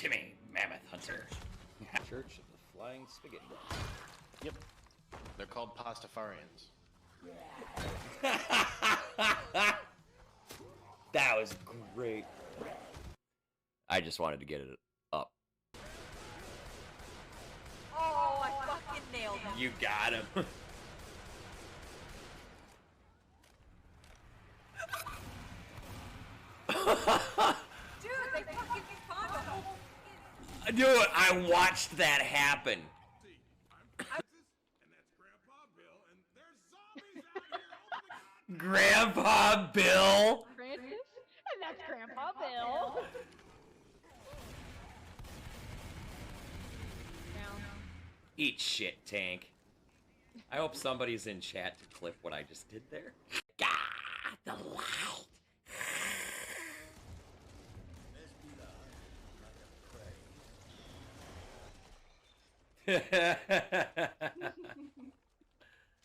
Timmy, Mammoth Hunter. Church of the Flying Spaghetti. Yep. They're called Pastafarians. That was great. I just wanted to get it up. Oh, I fucking nailed him. You got him. Dude, they fucking spawned a whole... Dude, I watched that happen. Grandpa Bill? Francis? And that's Grandpa Bill. Down. Eat shit, Tank. I hope somebody's in chat to clip what I just did there. God, the light.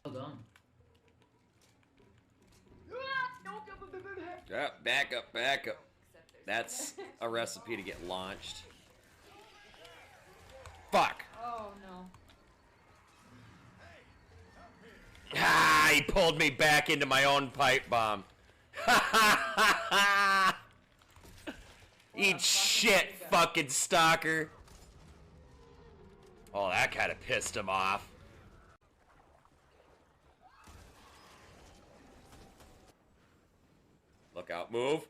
Well done. Yeah, back up, back up. That's a recipe to get launched. Fuck. Oh no. Ah, he pulled me back into my own pipe bomb. Eat shit, fucking stalker. Oh, that kind of pissed him off. Look out, move.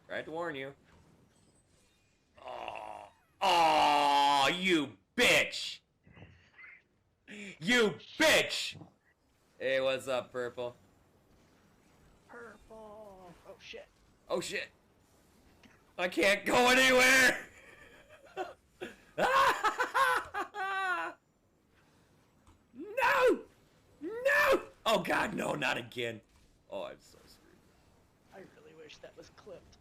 Tried to warn you. Oh, you bitch! You bitch! Hey, what's up, Purple? Purple. Oh shit. Oh shit. I can't go anywhere! No! No! Oh god, no, not again. Oh, I'm so screwed. I really wish that was clipped.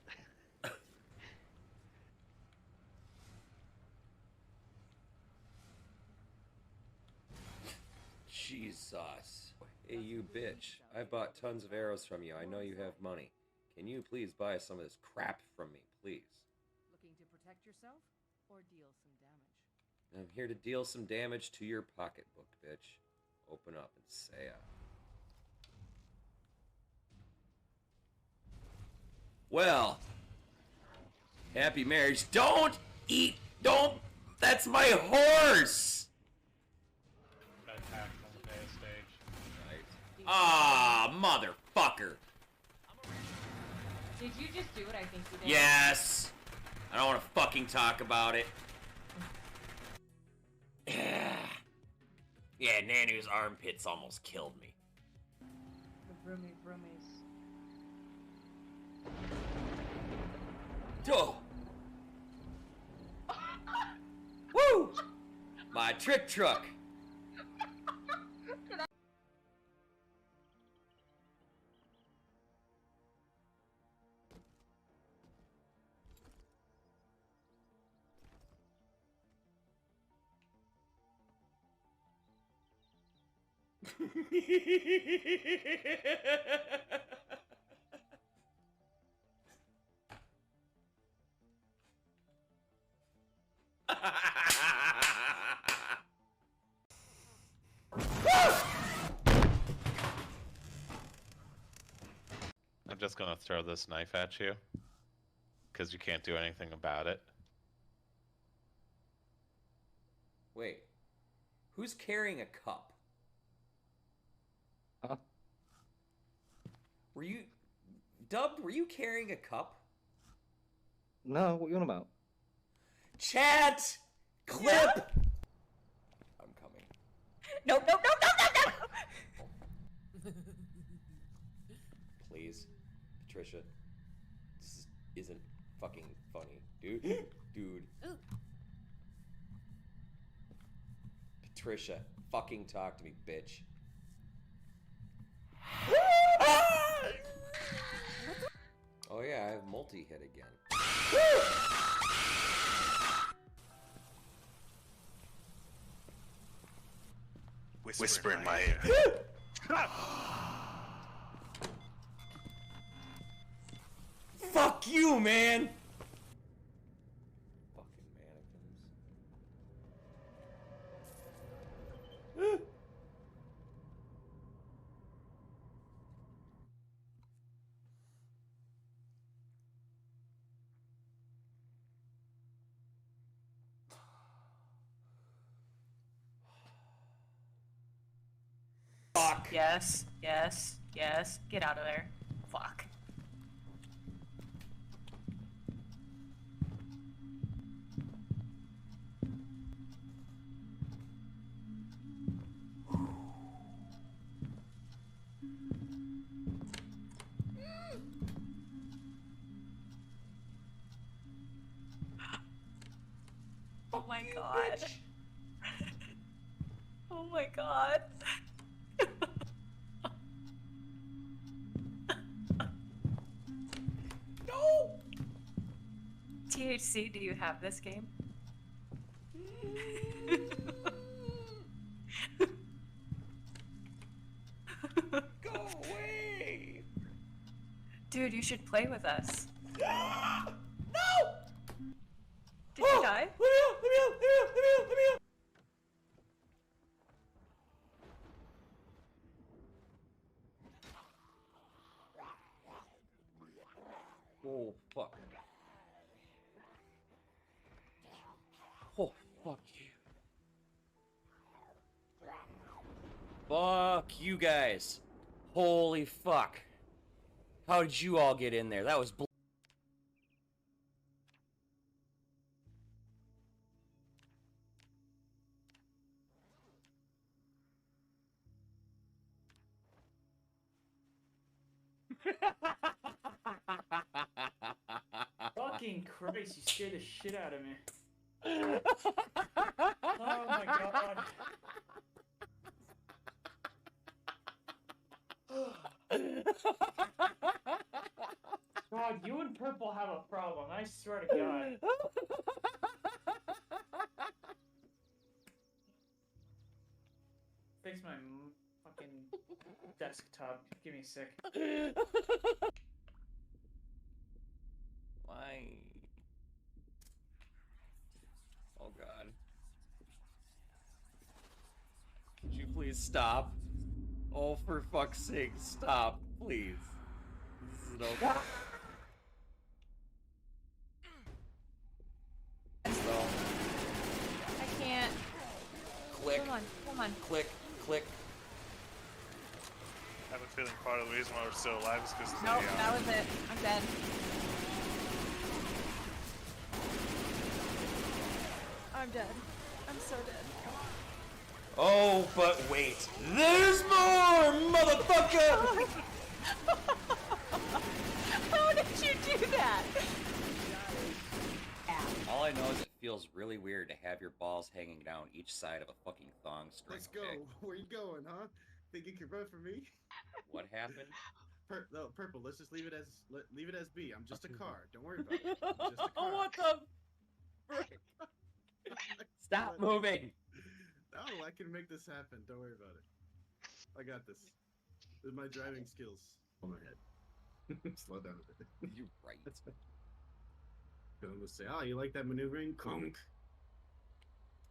Jesus. Hey, you bitch. I bought tons of arrows from you. I know you have money. Can you please buy some of this crap from me, please? Looking to protect yourself or deal some damage? I'm here to deal some damage to your pocketbook, bitch. Open up and say Well, happy marriage. Don't eat, don't, that's my horse! Attack on the base stage. Right. Ah, motherfucker. Did you just do what I think you did? Yes! I don't want to fucking talk about it. Yeah, Nanu's armpits almost killed me. The broomy broomies. Oh! Woo! My trick truck! I'm just gonna throw this knife at you. Because you can't do anything about it. Wait. Who's carrying a cup? Huh? Were you... Dub, were you carrying a cup? No, what are you on about? Chat! Clip! I'm coming. No, no, no, no, no, no! Please. Patricia. This isn't fucking funny. Dude. Dude. Ooh. Patricia. Fucking talk to me, bitch. Oh yeah, I have multi-hit again. Whisper in my ear. Fuck Fuck you, man! Fucking mannequins. Fuck. Yes, yes, yes. Get out of there. Fuck. Oh my god. Oh my god. No! THC, do you have this game? Go away! Dude, you should play with us. No! Did you die? Let me out! Let me out! Let me out! Let me out! Let me out! Oh, fuck. Oh, fuck you. Fuck you guys. Holy fuck. How did you all get in there? That was Fucking Christ, you scared the shit out of me. Oh my god. God, you and Purple have a problem, I swear to God. Fix my fucking desktop. Give me a sec. Why? Oh god. Could you please stop? Oh, for fuck's sake, stop, please. This is okay. I can't. Click, Come on, come on. click, click. I have a feeling part of the reason why we're still alive is because Nope, that was it. I'm dead. I'm dead. I'm so dead. Oh, but wait. There's more, motherfucker! How did you do that? All I know is it feels really weird to have your balls hanging down each side of a fucking thong string. Let's go. Okay? Where you going, huh? Think you can run for me? What happened? No, Purple. Let's just leave it as B. I'm just a car. Don't worry about it. I'm just a car. Oh, what the frick? Stop moving! No, I can make this happen. Don't worry about it. I got this. With my driving skills. On my head. Slow down a bit. You're right. I'm gonna say, oh, you like that maneuvering? Conk.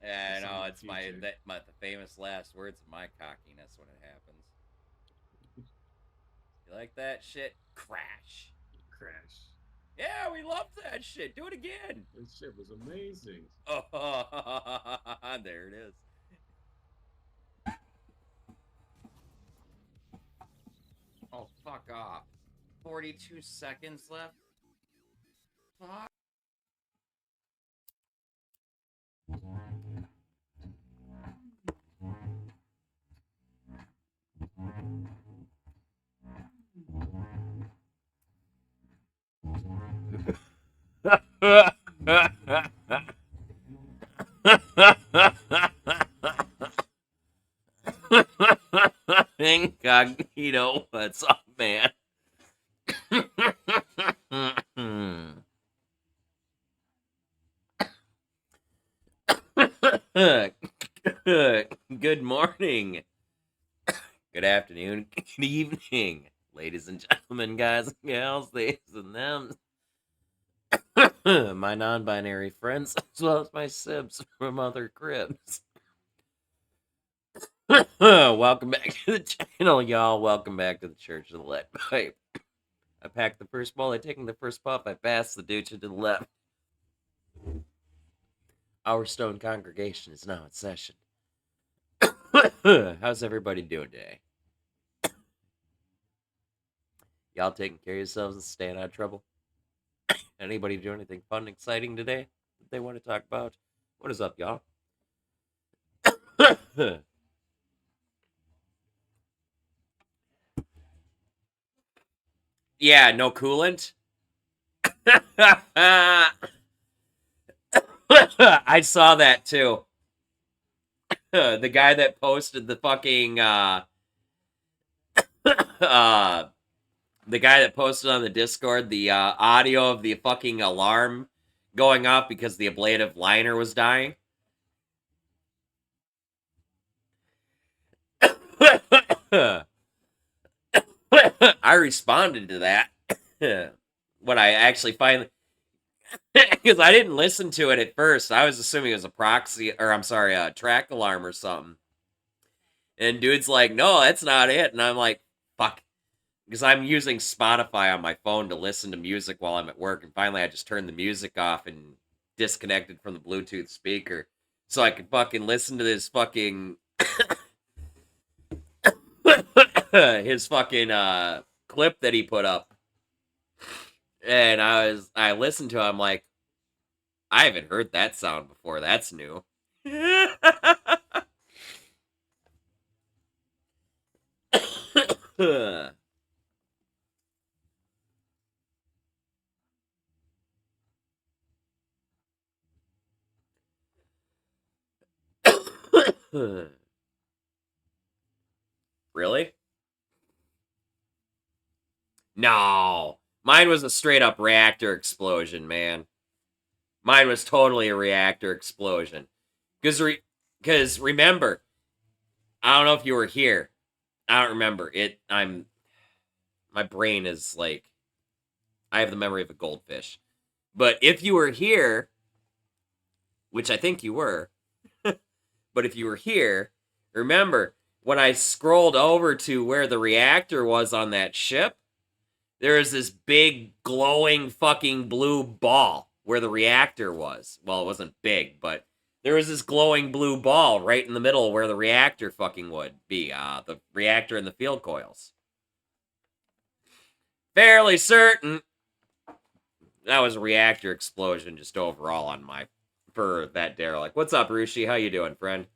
Yeah, It's no, on the it's my future. the famous last words of my cockiness when it happens. You like that shit? Crash. Crash. Yeah, we loved that shit. Do it again. This shit was amazing. Oh, there it is. Oh, fuck off. 42 seconds left. Fuck. Incognito, what's up, man? Good morning. Good afternoon. Good evening. Ladies and gentlemen, guys and gals, theys and them. my non-binary friends, as well as my sibs from other cribs. Welcome back to the channel, y'all. Welcome back to the Church of the Lead Pipe. I packed the first bowl. I taken the first puff. I passed the dude to the left. Our stone congregation is now in session. How's everybody doing today? Y'all taking care of yourselves and staying out of trouble? Anybody do anything fun and exciting today that they want to talk about? What is up, y'all? Yeah, no coolant? I saw that too. The guy that posted the fucking the guy that posted on the Discord the audio of the fucking alarm going off because the ablative liner was dying. I responded to that when I actually finally, because I didn't listen to it at first. I was assuming it was a proxy, or I'm sorry, a track alarm or something. And dude's like, no, that's not it. And I'm like, fuck. Because I'm using Spotify on my phone to listen to music while I'm at work. And finally, I just turned the music off and disconnected from the Bluetooth speaker so I could fucking listen to this fucking his fucking clip that he put up. And I listened to it, I'm like, I haven't heard that sound before. That's new. Really? No. Mine was a straight up reactor explosion, man. Mine was totally a reactor explosion. Because remember, I don't know if you were here. I don't remember. My brain is like, I have the memory of a goldfish. But if you were here, which I think you were, but if you were here, remember, when I scrolled over to where the reactor was on that ship, there was this big glowing fucking blue ball where the reactor was. Well, it wasn't big, but there was this glowing blue ball right in the middle where the reactor fucking would be. The reactor and the field coils. Fairly certain that was a reactor explosion just overall for that derelict. What's up, Rushi? How you doing, friend?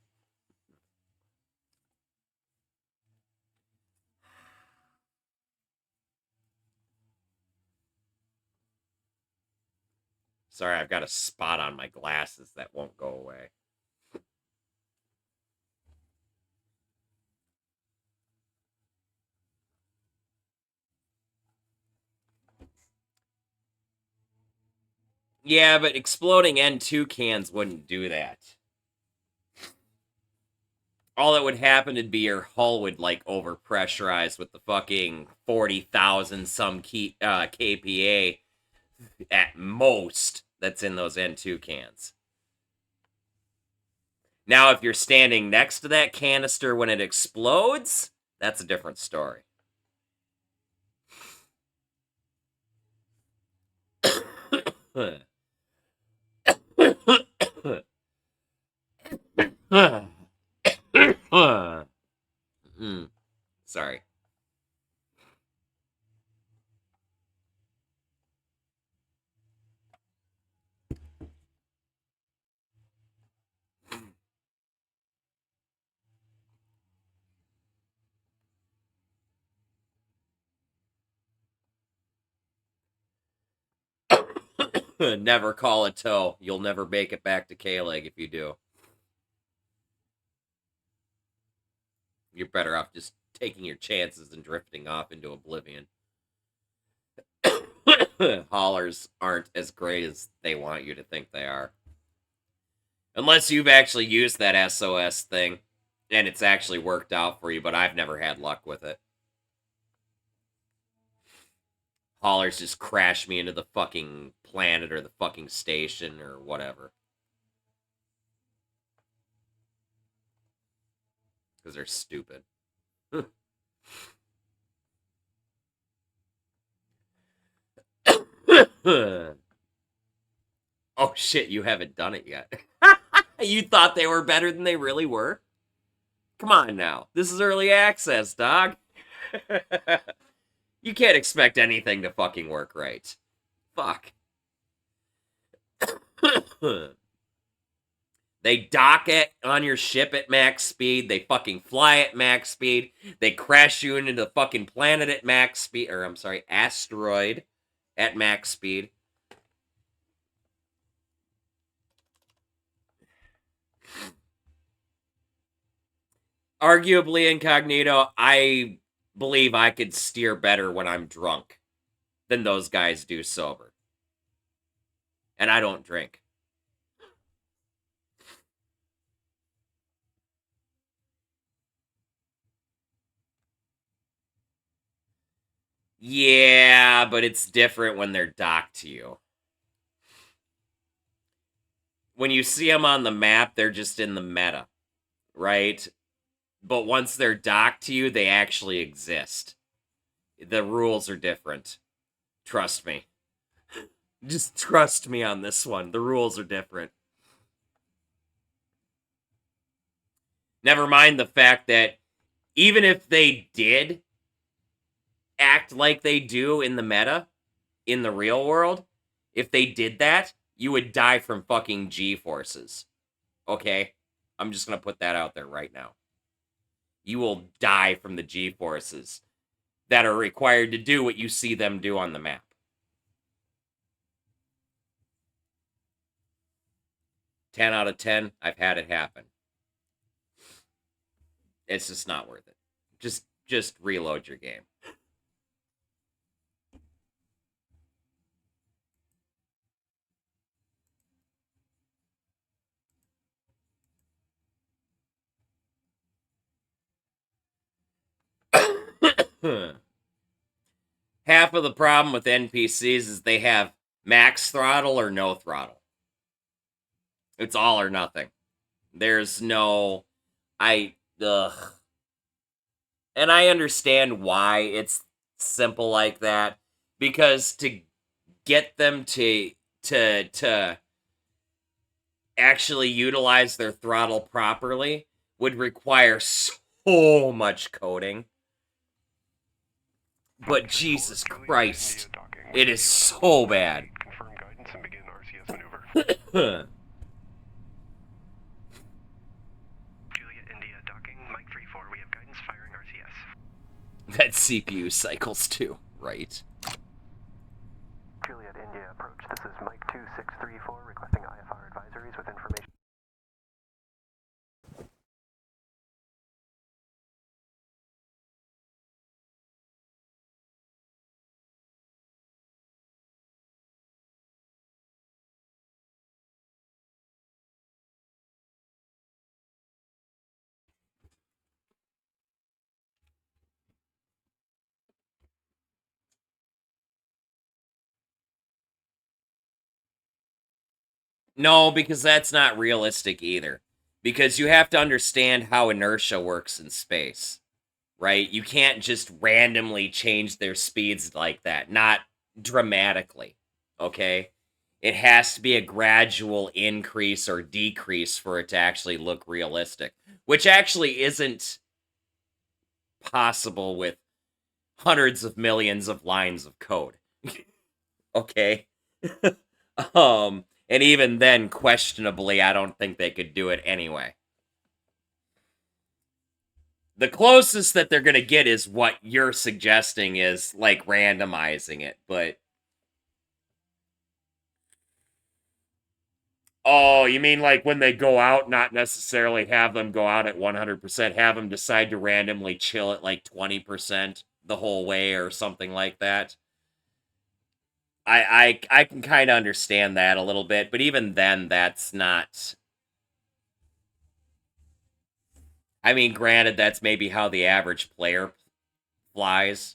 Sorry, I've got a spot on my glasses that won't go away. Yeah, but exploding N2 cans wouldn't do that. All that would happen would be your hull would, like, overpressurize with the fucking 40,000 some kPa at most that's in those N2 cans. Now, if you're standing next to that canister when it explodes, that's a different story. Sorry. Never call a tow. You'll never make it back to KLEG if you do. You're better off just taking your chances and drifting off into oblivion. Haulers aren't as great as they want you to think they are. Unless you've actually used that SOS thing, and it's actually worked out for you, but I've never had luck with it. haulers just crash me into the fucking planet or the fucking station or whatever. Because they're stupid. Oh shit, you haven't done it yet. You thought they were better than they really were? Come on now. This is early access, dog. You can't expect anything to fucking work right. Fuck. They dock it on your ship at max speed. They fucking fly at max speed. They crash you into the fucking planet at max speed. Or, I'm sorry, asteroid at max speed. Arguably, Incognito, I believe I could steer better when I'm drunk than those guys do sober. And I don't drink. Yeah, but it's different when they're docked to you. When you see them on the map, they're just in the meta, right? But once they're docked to you, they actually exist. The rules are different. Trust me. Just trust me on this one. The rules are different. Never mind the fact that even if they did act like they do in the meta, in the real world, if they did that, you would die from fucking G-forces. Okay? I'm just gonna put that out there right now. You will die from the G-forces that are required to do what you see them do on the map. Ten out of 10, I've had it happen. It's just not worth it. Just reload your game. Half of the problem with NPCs is they have max throttle or no throttle. It's all or nothing. There's no... Ugh. And I understand why it's simple like that. Because to get them to actually utilize their throttle properly would require so much coding. But Jesus Christ, it is so bad. Confirm guidance and begin RCS maneuver. Juliet India docking, Mike 3-4, we have guidance firing RCS. That CPU cycles too, right? Juliet India approach, this is Mike 2634 requesting IFR advisories with information. No, because that's not realistic either. Because you have to understand how inertia works in space, right? You can't just randomly change their speeds like that. Not dramatically, okay? It has to be a gradual increase or decrease for it to actually look realistic. Which actually isn't possible with hundreds of millions of lines of code. Okay? And even then, questionably, I don't think they could do it anyway. The closest that they're going to get is what you're suggesting is, like, randomizing it, but... Oh, you mean like when they go out, not necessarily have them go out at 100%, have them decide to randomly chill at, like, 20% the whole way or something like that? I can kind of understand that a little bit, but even then, that's not... I mean, granted, that's maybe how the average player flies.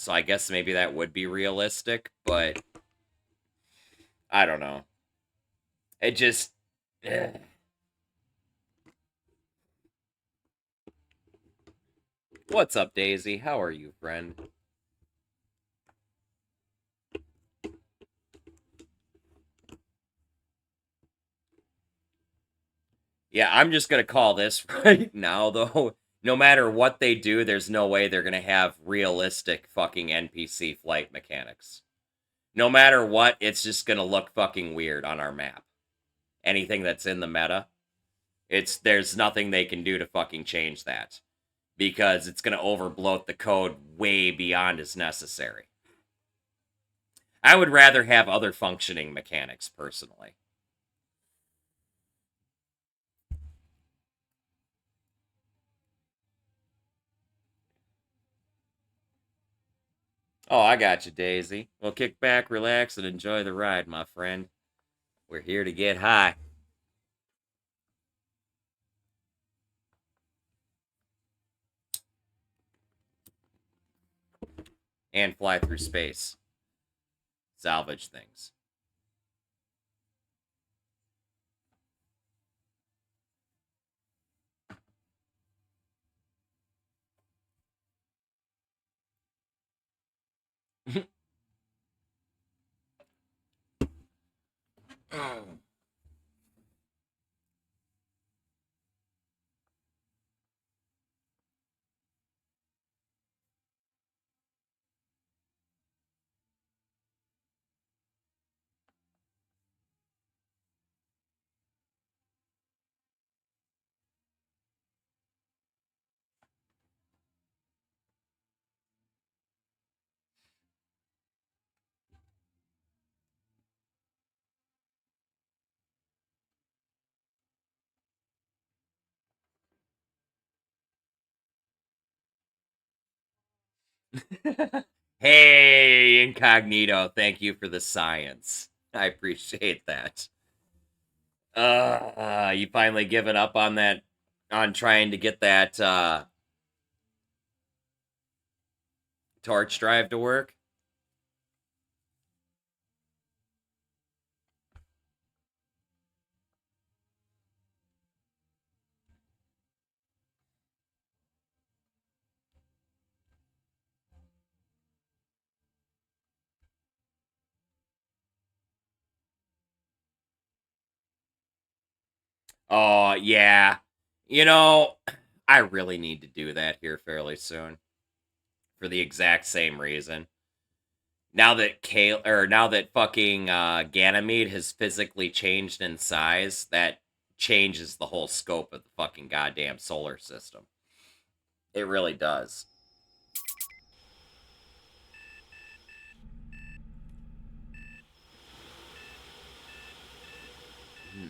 So I guess maybe that would be realistic, but I don't know. It just... What's up, Daisy? How are you, friend? Yeah, I'm just gonna call this right now, though. No matter what they do, there's no way they're gonna have realistic fucking NPC flight mechanics. No matter what, it's just gonna look fucking weird on our map. Anything that's in the meta, there's nothing they can do to fucking change that. Because it's gonna overbloat the code way beyond as necessary. I would rather have other functioning mechanics, personally. Oh, I got you, Daisy. Well, kick back, relax, and enjoy the ride, my friend. We're here to get high. And fly through space. Salvage things. Hey, Incognito, thank you for the science. I appreciate that. You finally given up on that, on trying to get that, torch drive to work? Oh, yeah. You know, I really need to do that here fairly soon. For the exact same reason. Now that now that fucking Ganymede has physically changed in size, that changes the whole scope of the fucking goddamn solar system. It really does. Hmm.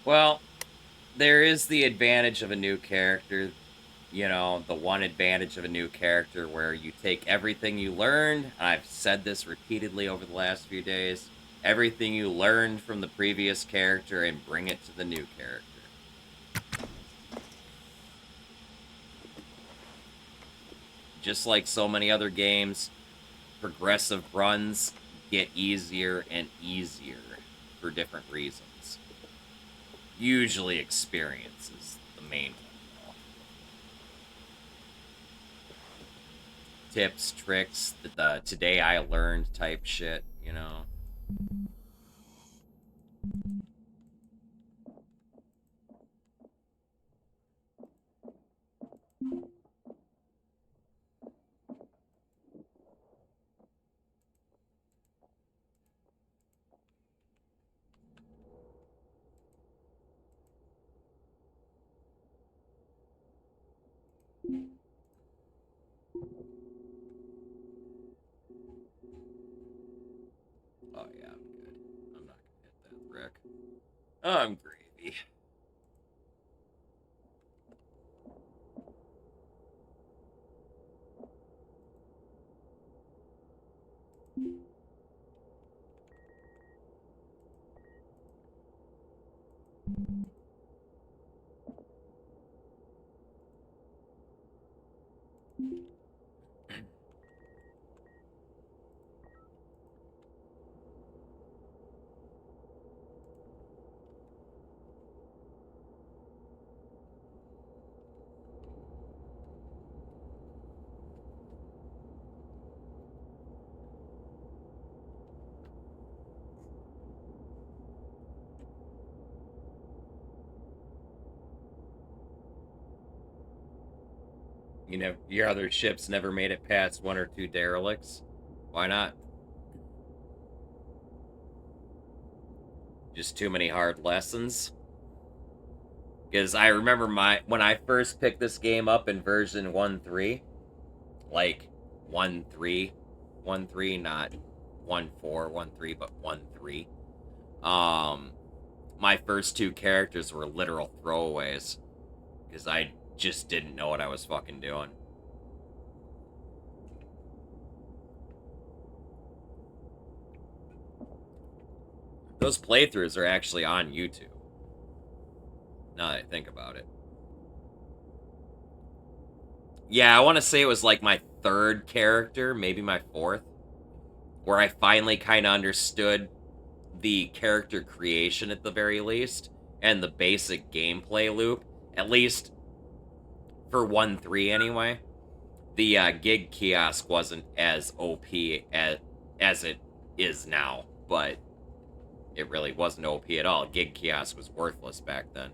Well, there is the advantage of a new character. You know, the one advantage of a new character where you take everything you learned. I've said this repeatedly over the last few days. Everything you learned from the previous character and bring it to the new character. Just like so many other games, progressive runs get easier and easier for different reasons. Usually experience is the main one, though. Tips, tricks, the today I learned type shit, you know. Oh yeah, I'm good. I'm not gonna hit that brick. I'm gravy. You know, your other ships never made it past 1 or 2 derelicts. Why not? Just too many hard lessons. Because I remember when I first picked this game up in version 1.3, like 1.3, 1.3, not 1.4, 1.3, but 1.3. My first 2 characters were literal throwaways. Because I just didn't know what I was fucking doing. Those playthroughs are actually on YouTube. Now that I think about it. Yeah, I want to say it was like my 3rd character, maybe my 4th, where I finally kind of understood the character creation at the very least, and the basic gameplay loop, at least for 1.3 anyway. The gig kiosk wasn't as OP as it is now, but it really wasn't OP at all. Gig kiosk was worthless back then.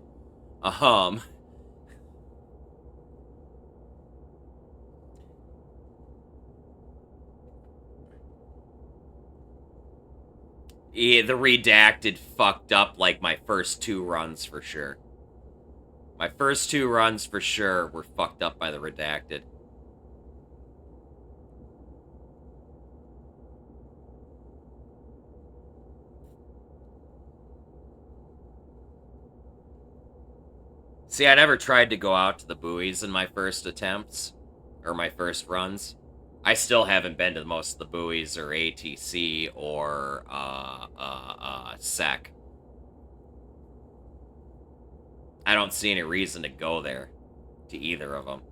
Yeah, the redacted fucked up like my first 2 runs for sure. My first 2 runs for sure were fucked up by the redacted. See, I never tried to go out to the buoys in my first attempts, or my first runs. I still haven't been to most of the buoys or ATC or SEC. I don't see any reason to go there to either of them.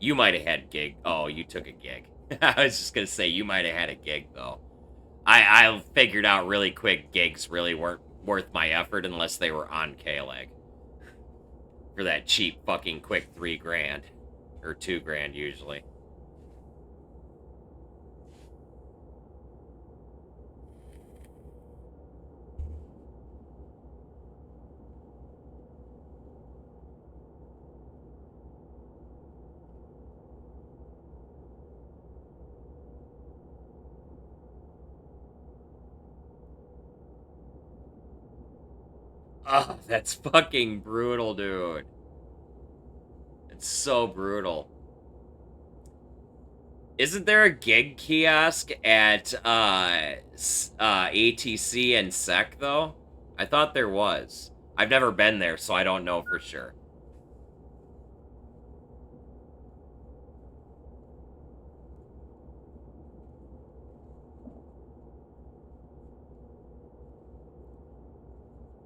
You might have had gig. Oh, you took a gig. I was just gonna say you might have had a gig though. I figured out really quick gigs really weren't worth my effort unless they were on KLEG. For that cheap fucking quick $3,000. Or $2,000 usually. Oh, that's fucking brutal, dude. It's so brutal. Isn't there a gig kiosk at ATC and SEC though? I thought there was. I've never been there, so I don't know for sure.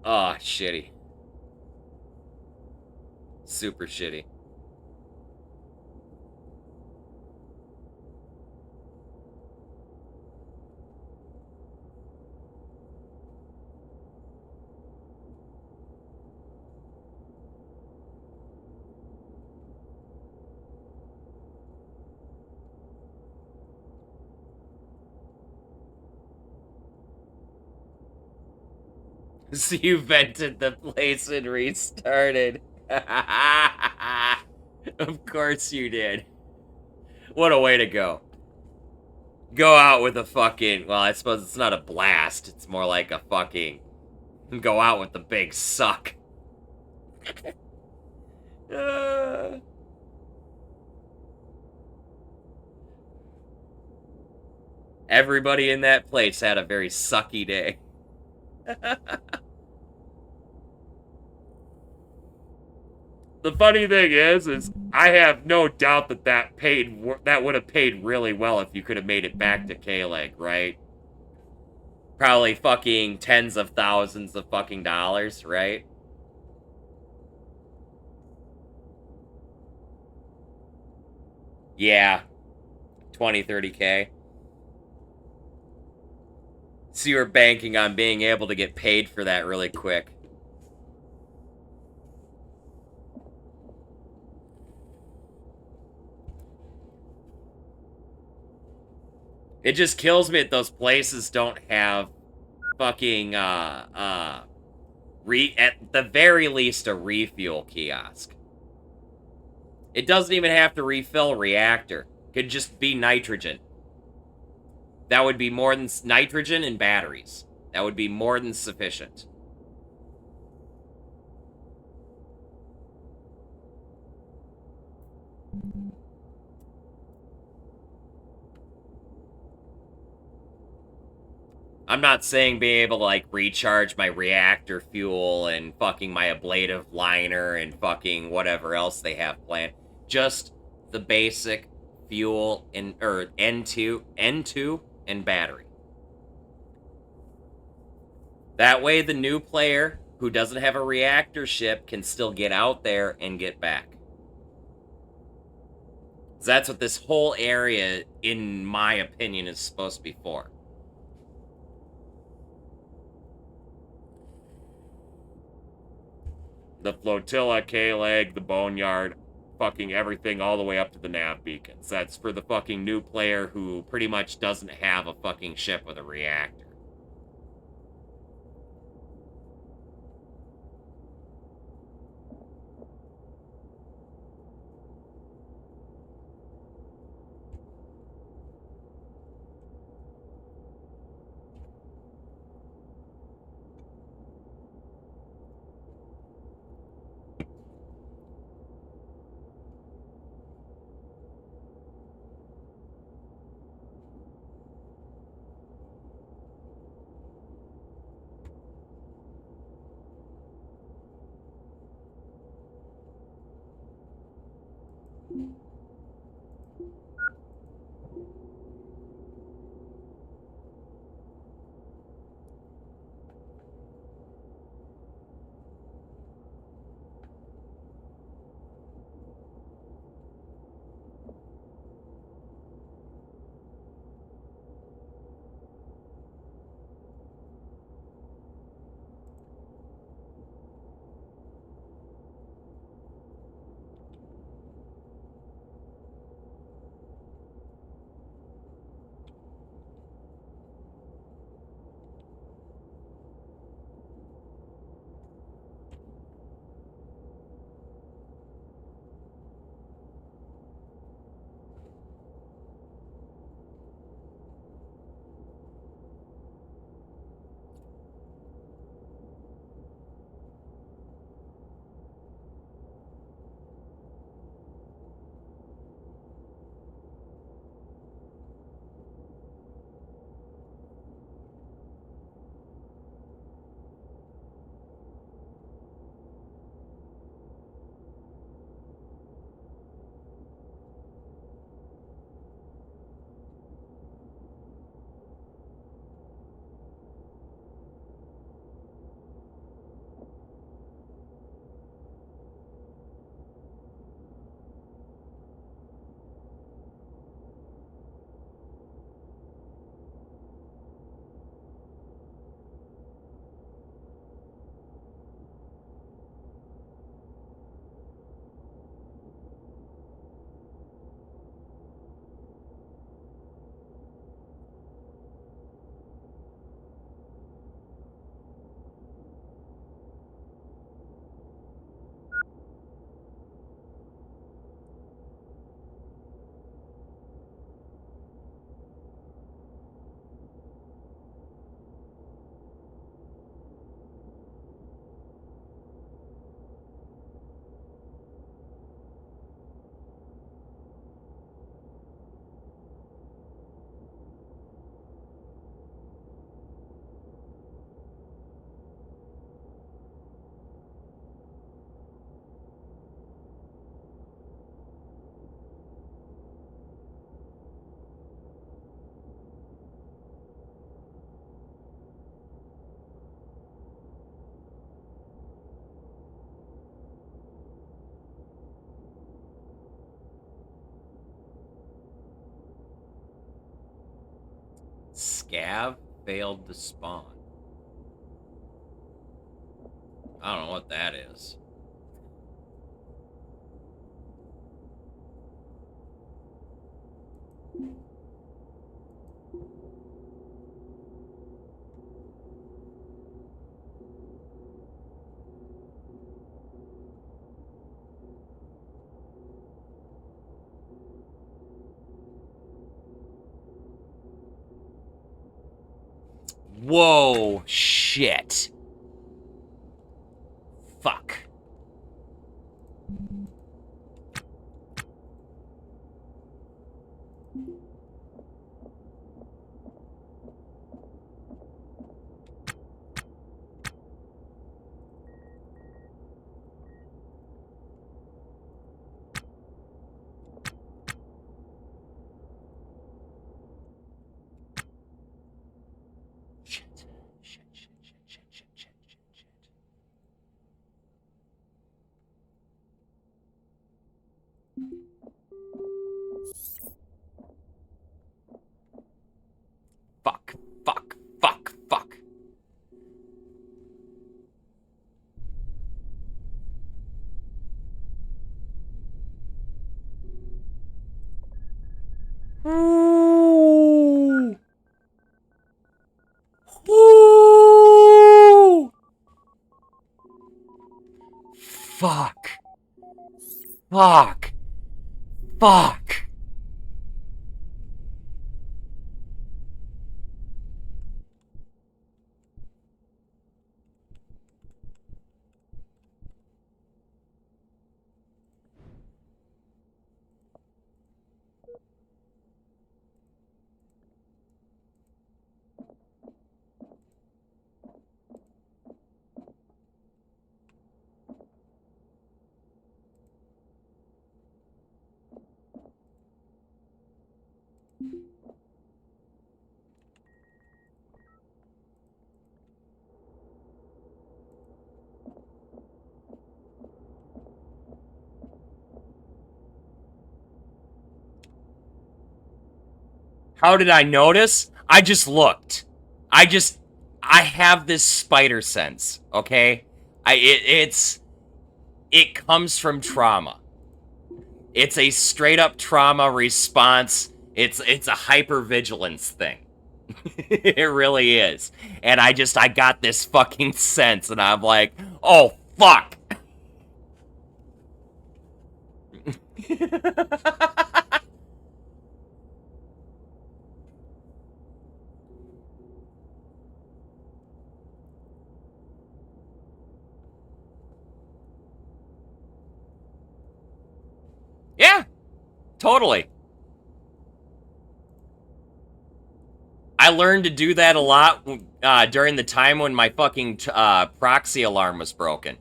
Oh, shitty. Super shitty. So you vented the place and restarted. Of course you did. What a way to go. Go out with a fucking... Well, I suppose it's not a blast. It's more like a fucking... Go out with the big suck. Everybody in that place had a very sucky day. The funny thing is I have no doubt that that would have paid really well if you could have made it back to KLEG, right? Probably fucking tens of thousands of fucking dollars, right? Yeah. 20, 30K. So you were banking on being able to get paid for that really quick. It just kills me that those places don't have fucking, at the very least, a refuel kiosk. It doesn't even have to refill a reactor. It could just be nitrogen. That would be more than nitrogen and batteries. That would be more than sufficient. I'm not saying being able to, like, recharge my reactor fuel and fucking my ablative liner and fucking whatever else they have planned. Just the basic fuel and, or N2 and battery. That way the new player who doesn't have a reactor ship can still get out there and get back. That's what this whole area, in my opinion, is supposed to be for. The flotilla, KLEG, the boneyard, fucking everything all the way up to the nav beacons. That's for the fucking new player who pretty much doesn't have a fucking ship with a reactor. scav failed to spawn. I don't know what that is. Whoa, shit. Fuck. Fuck, fuck, fuck, fuck. Ooh. Ooh. Fuck. Fuck. Fuck. How did I notice? I just looked. I have this spider sense, okay? It comes from trauma. It's a straight up trauma response. It's a hypervigilance thing. It really is. And I got this fucking sense and I'm like, "Oh fuck." Yeah. Totally. I learned to do that a lot during the time when my fucking proxy alarm was broken.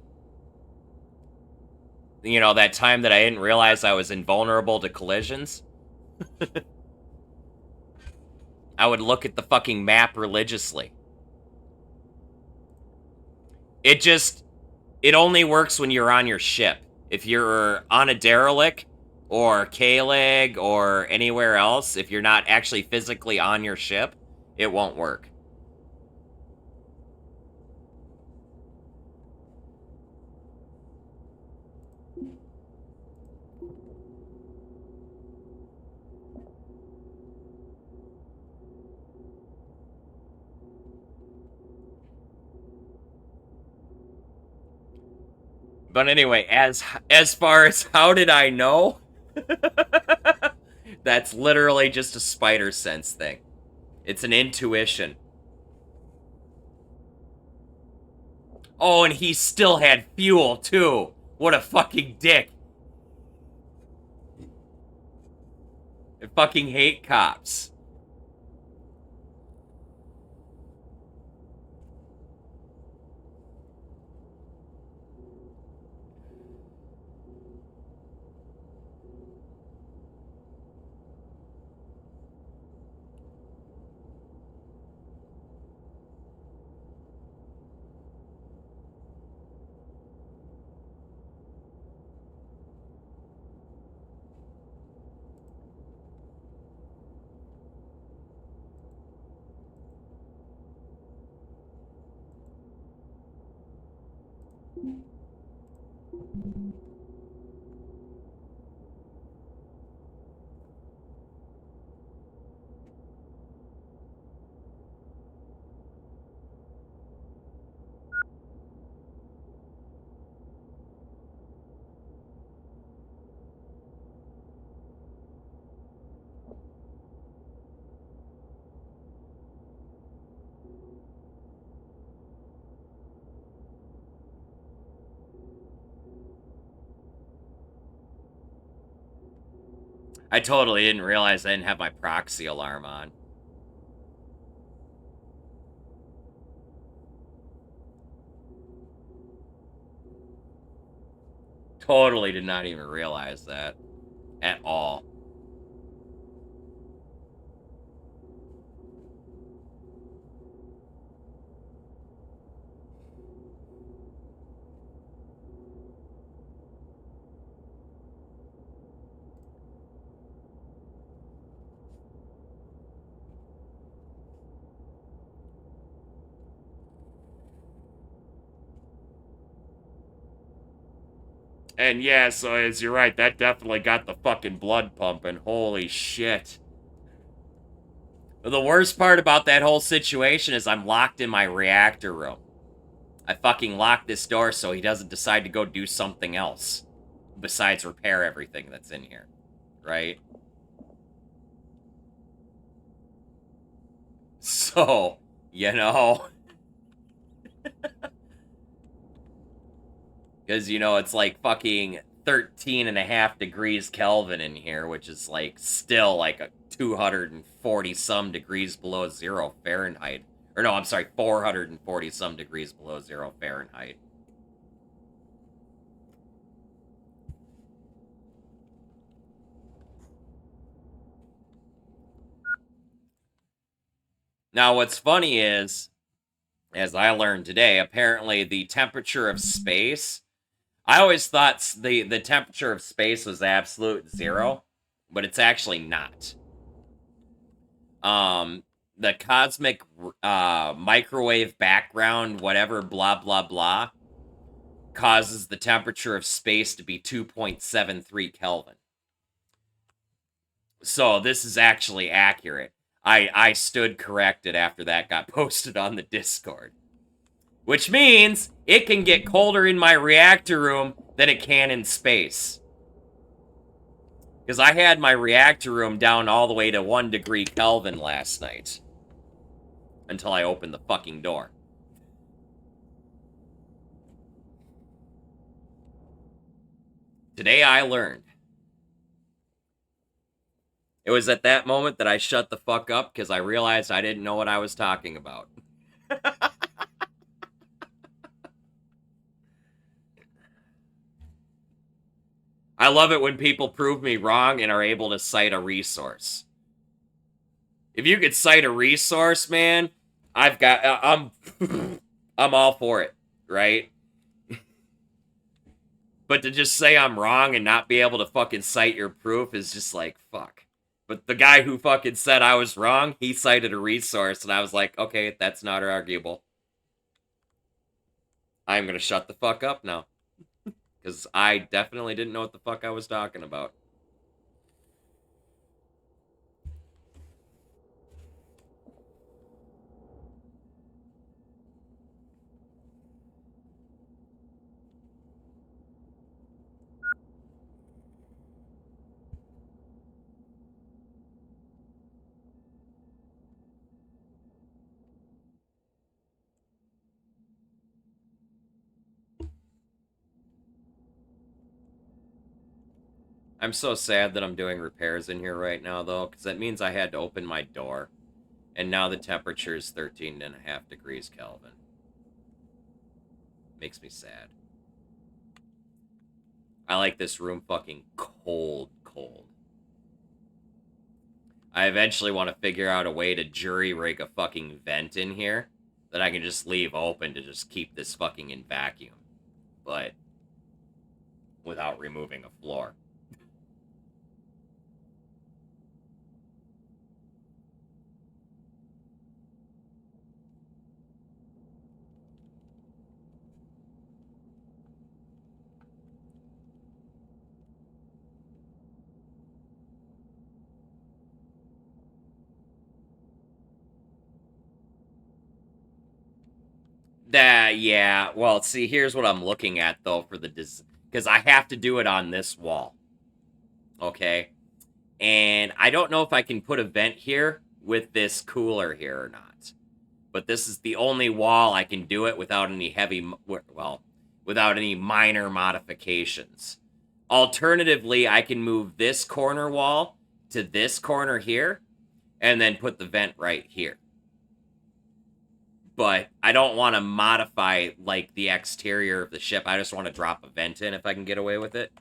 You know, that time that I didn't realize I was invulnerable to collisions. I would look at the fucking map religiously. It only works when you're on your ship. If you're on a derelict or KLEG or anywhere else, if you're not actually physically on your ship, it won't work. But anyway, as far as how did I know? That's literally just a spider sense thing. It's an intuition. Oh, and he still had fuel, too. What a fucking dick. I fucking hate cops. I totally didn't realize I didn't have my proxy alarm on. Totally did not even realize that at all. And yeah, so as you're right, that definitely got the fucking blood pumping. Holy shit. The worst part about that whole situation is I'm locked in my reactor room. I fucking locked this door so he doesn't decide to go do something else besides repair everything that's in here, right? So, you know, because, you know, it's like fucking 13.5 degrees Kelvin in here, which is like still like a 240 some degrees below zero Fahrenheit. Or no, I'm sorry, 440 some degrees below zero Fahrenheit. Now, what's funny is, as I learned today, apparently the temperature of space, I always thought the temperature of space was absolute zero, but it's actually not. The cosmic microwave background, whatever, blah, blah, blah, causes the temperature of space to be 2.73 Kelvin. So this is actually accurate. I stood corrected after that got posted on the Discord. Which means it can get colder in my reactor room than it can in space. Because I had my reactor room down all the way to 1 degree Kelvin last night. Until I opened the fucking door. Today I learned. It was at that moment that I shut the fuck up because I realized I didn't know what I was talking about. I love it when people prove me wrong and are able to cite a resource. If you could cite a resource, man, I'm all for it, right? But to just say I'm wrong and not be able to fucking cite your proof is just like, fuck. But the guy who fucking said I was wrong, he cited a resource, and I was like, okay, that's not arguable. I'm gonna shut the fuck up now. Because I definitely didn't know what the fuck I was talking about. I'm so sad that I'm doing repairs in here right now, though, because that means I had to open my door. And now the temperature is 13.5 degrees Kelvin. Makes me sad. I like this room fucking cold. I eventually want to figure out a way to jury rig a fucking vent in here that I can just leave open to just keep this fucking in vacuum. But without removing a floor. Yeah. Well, see, here's what I'm looking at, though, for the... Because I have to do it on this wall. Okay? And I don't know if I can put a vent here with this cooler here or not. But this is the only wall I can do it without any without any minor modifications. Alternatively, I can move this corner wall to this corner here, and then put the vent right here. But I don't want to modify, like, the exterior of the ship. I just want to drop a vent in if I can get away with it.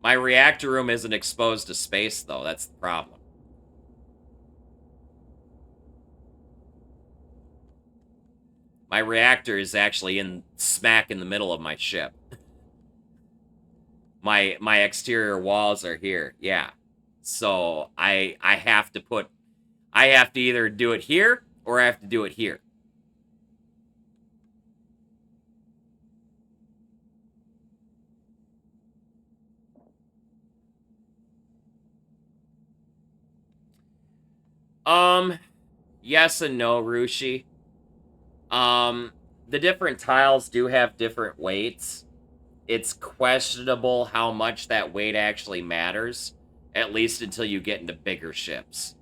My reactor room isn't exposed to space, though. That's the problem. My reactor is actually smack in the middle of my ship. My exterior walls are here. Yeah. So I have to either do it here or I have to do it here. Yes and no, Rushi. The different tiles do have different weights. It's questionable how much that weight actually matters, at least until you get into bigger ships.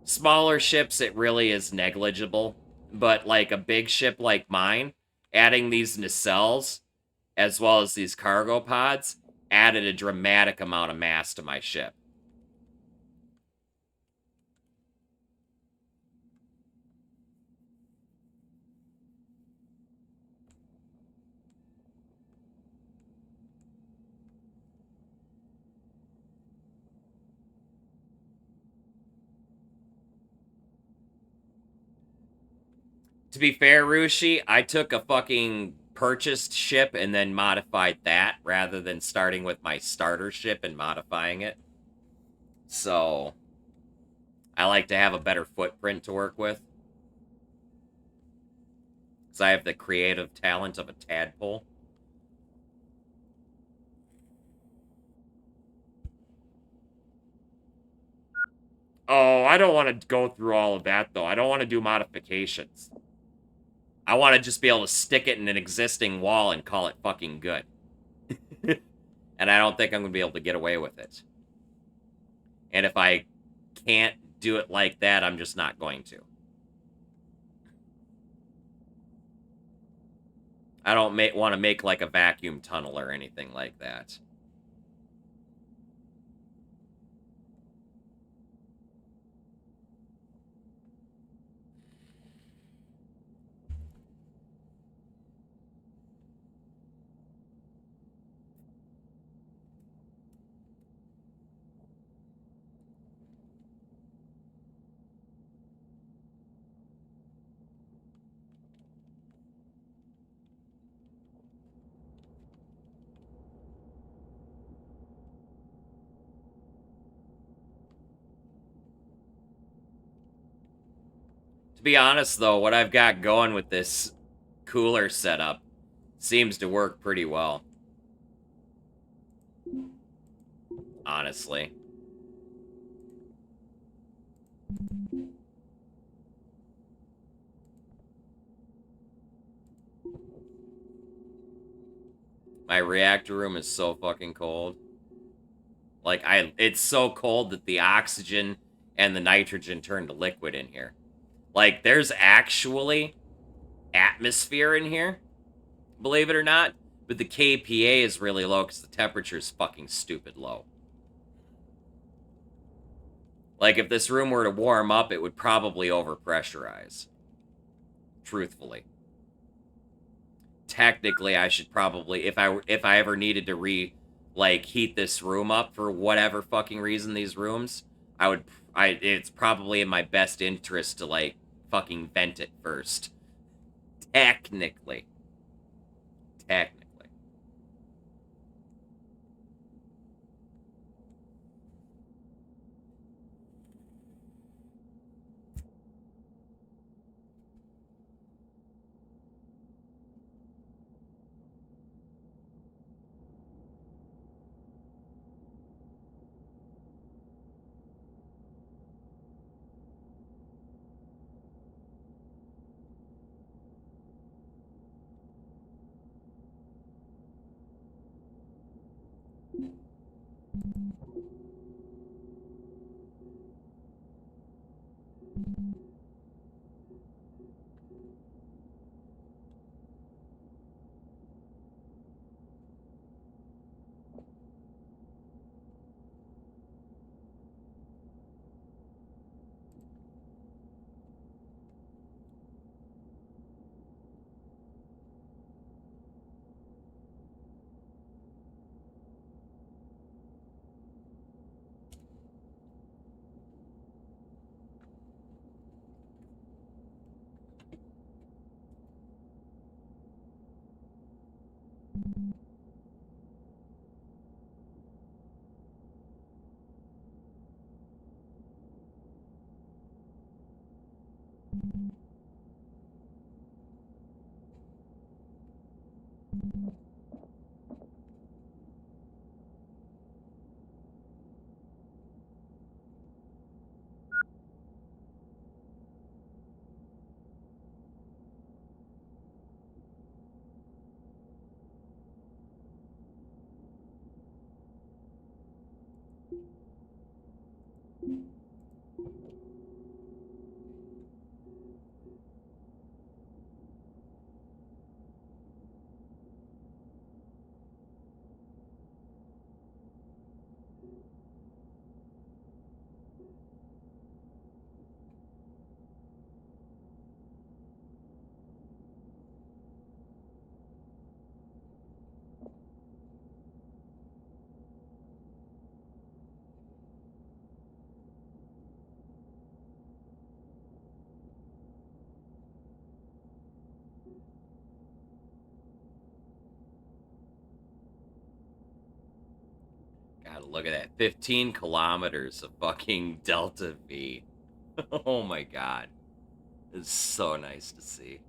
Smaller ships, it really is negligible, but like a big ship like mine, adding these nacelles, as well as these cargo pods, added a dramatic amount of mass to my ship. To be fair, Rushi, I took a fucking purchased ship and then modified that rather than starting with my starter ship and modifying it. So, I like to have a better footprint to work with. Because I have the creative talent of a tadpole. Oh, I don't want to go through all of that, though. I don't want to do modifications. I want to just be able to stick it in an existing wall and call it fucking good. And I don't think I'm going to be able to get away with it. And if I can't do it like that, I'm just not going to. I don't want to make like a vacuum tunnel or anything like that. To be honest, though, what I've got going with this cooler setup seems to work pretty well. Honestly. My reactor room is so fucking cold. Like, it's so cold that the oxygen and the nitrogen turn to liquid in here. Like, there's actually atmosphere in here, believe it or not, but the KPA is really low because the temperature is fucking stupid low. Like, if this room were to warm up, it would probably overpressurize. Truthfully. Technically, I should probably, if I ever needed to heat this room up for whatever fucking reason, these rooms, it's probably in my best interest to, like, fucking vent it first. Technically. God, look at that. 15 kilometers of fucking Delta V. Oh my god. It's so nice to see.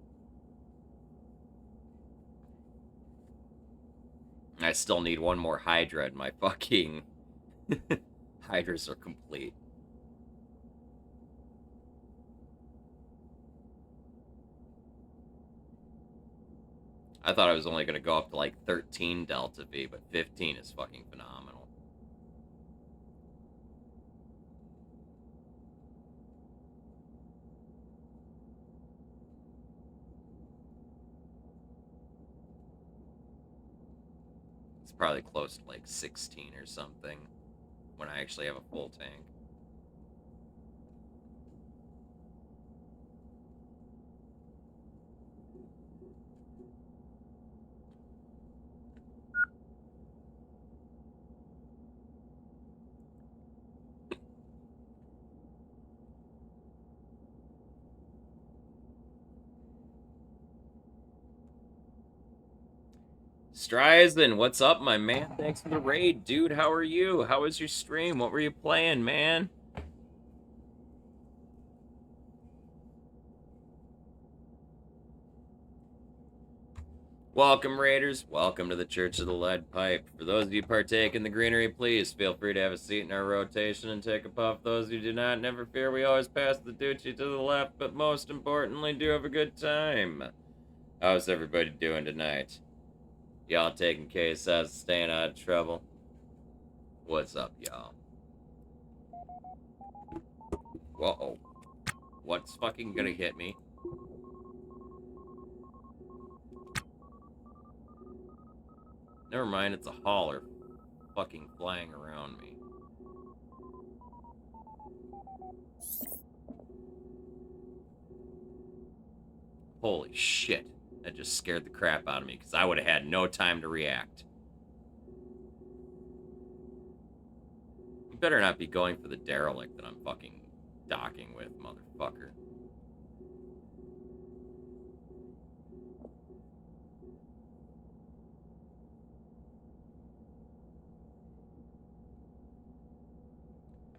I still need one more Hydra and my fucking Hydras are complete. I thought I was only going to go up to like 13 Delta V, but 15 is fucking phenomenal. It's probably close to like 16 or something when I actually have a full tank. Streisand, what's up, my man? Thanks for the raid, dude. How are you? How was your stream? What were you playing, man? Welcome, Raiders. Welcome to the Church of the Lead Pipe. For those of you partake in the greenery, please feel free to have a seat in our rotation and take a puff. Those who do not, never fear. We always pass the doochie to the left, but most importantly, do have a good time. How's everybody doing tonight? Y'all taking KSS, staying out of trouble? What's up, y'all? Whoa. What's fucking gonna hit me? Never mind, it's a hauler fucking flying around me. Holy shit. That just scared the crap out of me because I would have had no time to react. You better not be going for the derelict that I'm fucking docking with, motherfucker.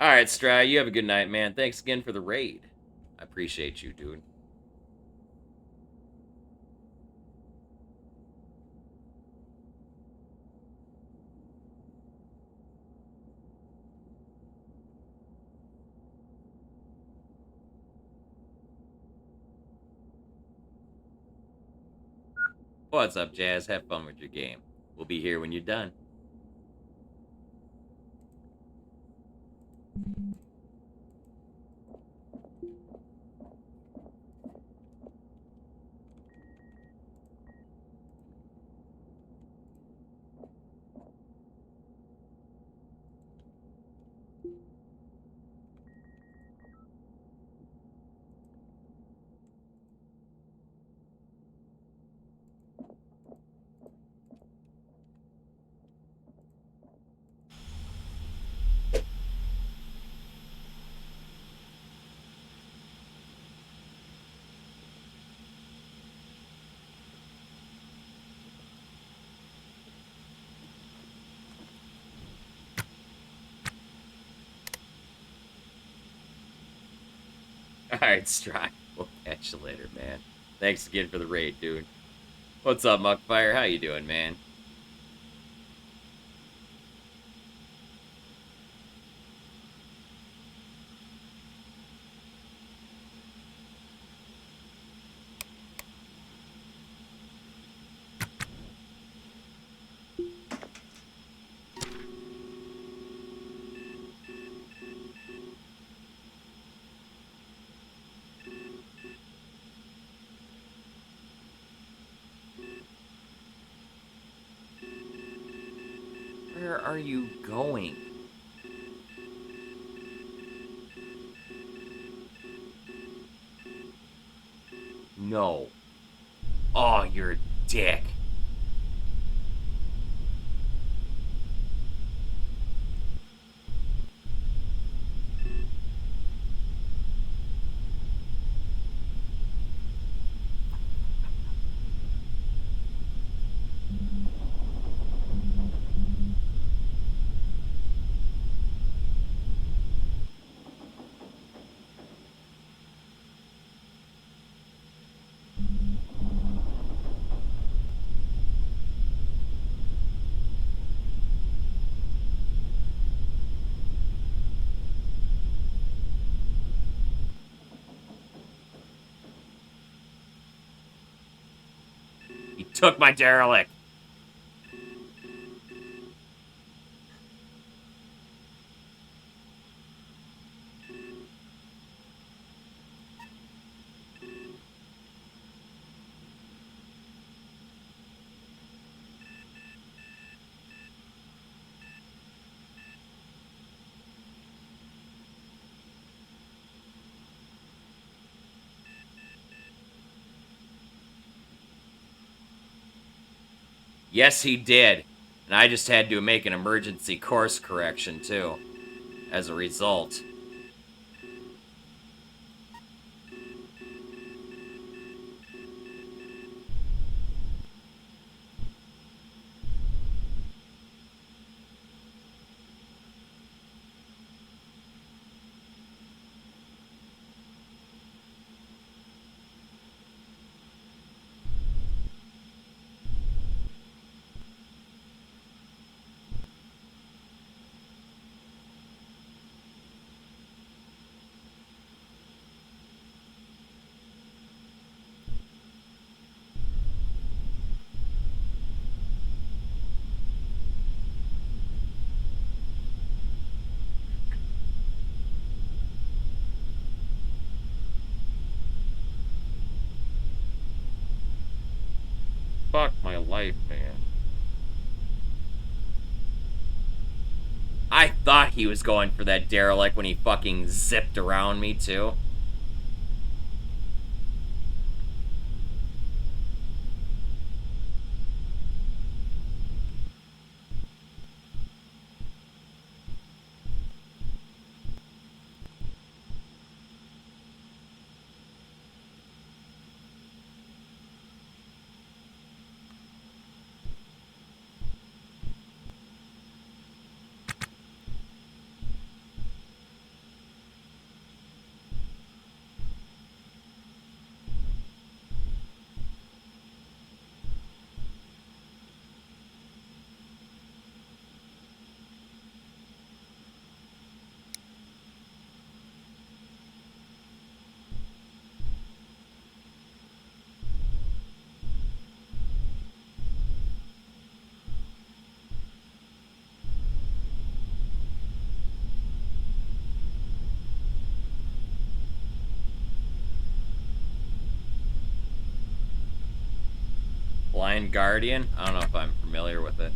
Alright, Stry, you have a good night, man. Thanks again for the raid. I appreciate you, dude. What's up, Jazz? Have fun with your game. We'll be here when you're done. Alright, Stry. We'll catch you later, man. Thanks again for the raid, dude. What's up, Muckfire? How you doing, man? Where are you going? No. Oh, you're a dick. Took my derelict. Yes, he did. And I just had to make an emergency course correction, too, as a result. Fuck my life, man. I thought he was going for that derelict when he fucking zipped around me, too. Blind Guardian? I don't know if I'm familiar with it.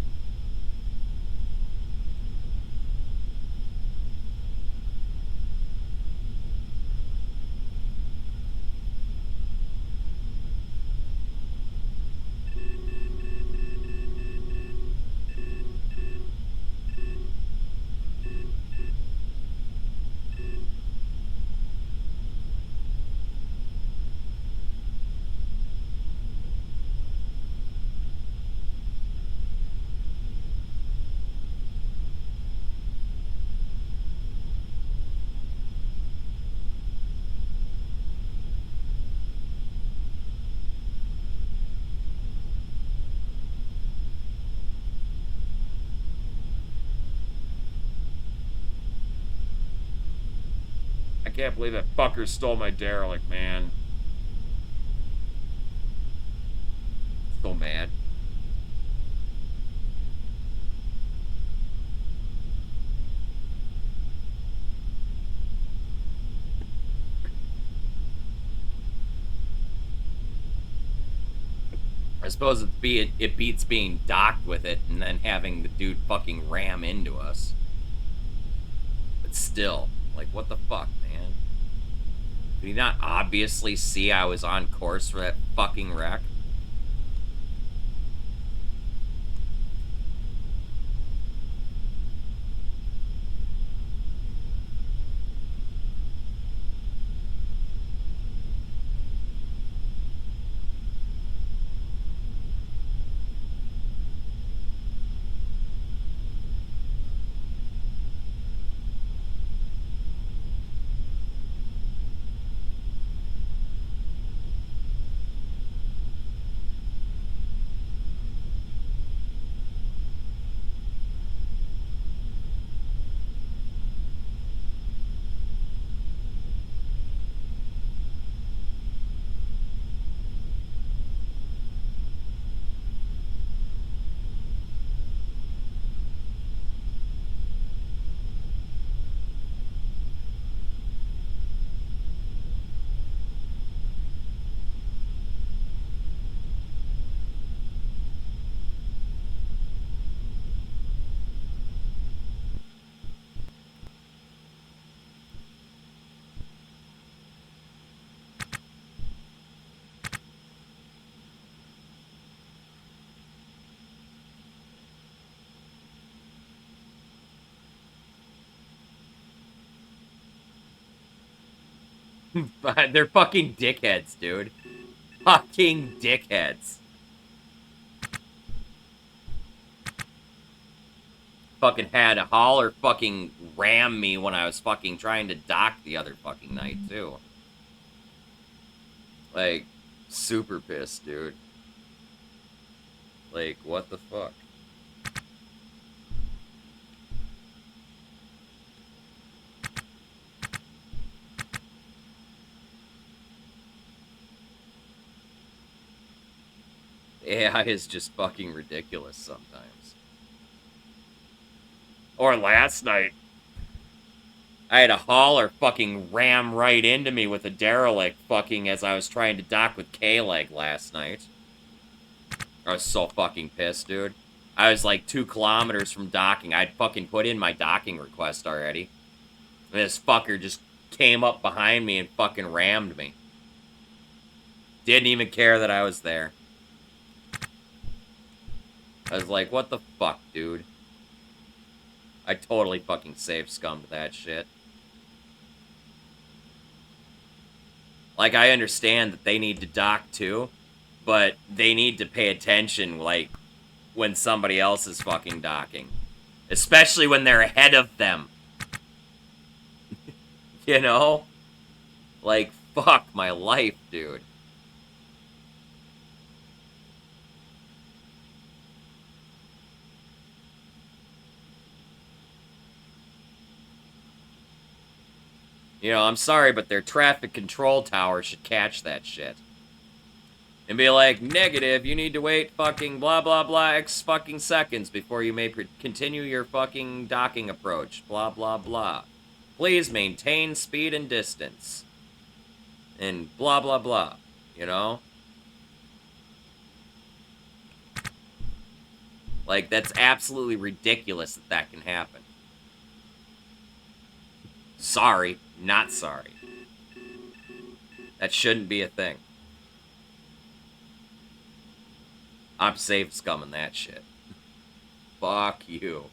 I can't believe that fucker stole my derelict, man. So mad. I suppose it beats being docked with it and then having the dude fucking ram into us. But still, like, what the fuck, man? Did he not obviously see I was on course for that fucking wreck? They're fucking dickheads, dude. Fucking dickheads. Fucking had a hauler fucking ram me when I was fucking trying to dock the other fucking night, too. Like, super pissed, dude. Like, what the fuck? AI is just fucking ridiculous sometimes. Or last night, I had a hauler fucking ram right into me with a derelict fucking as I was trying to dock with KLEG last night. I was so fucking pissed, dude. I was like 2 kilometers from docking. I'd fucking put in my docking request already. And this fucker just came up behind me and fucking rammed me. Didn't even care that I was there. I was like, what the fuck, dude? I totally fucking safe scummed that shit. Like, I understand that they need to dock too, but they need to pay attention, like, when somebody else is fucking docking. Especially when they're ahead of them. You know? Like, fuck my life, dude. You know, I'm sorry, but their traffic control tower should catch that shit. And be like, negative, you need to wait fucking blah blah blah X fucking seconds before you may continue your fucking docking approach. Blah blah blah. Please maintain speed and distance. And blah blah blah. You know? Like, that's absolutely ridiculous that that can happen. Sorry, not sorry. That shouldn't be a thing. I'm safe scumming that shit. Fuck you.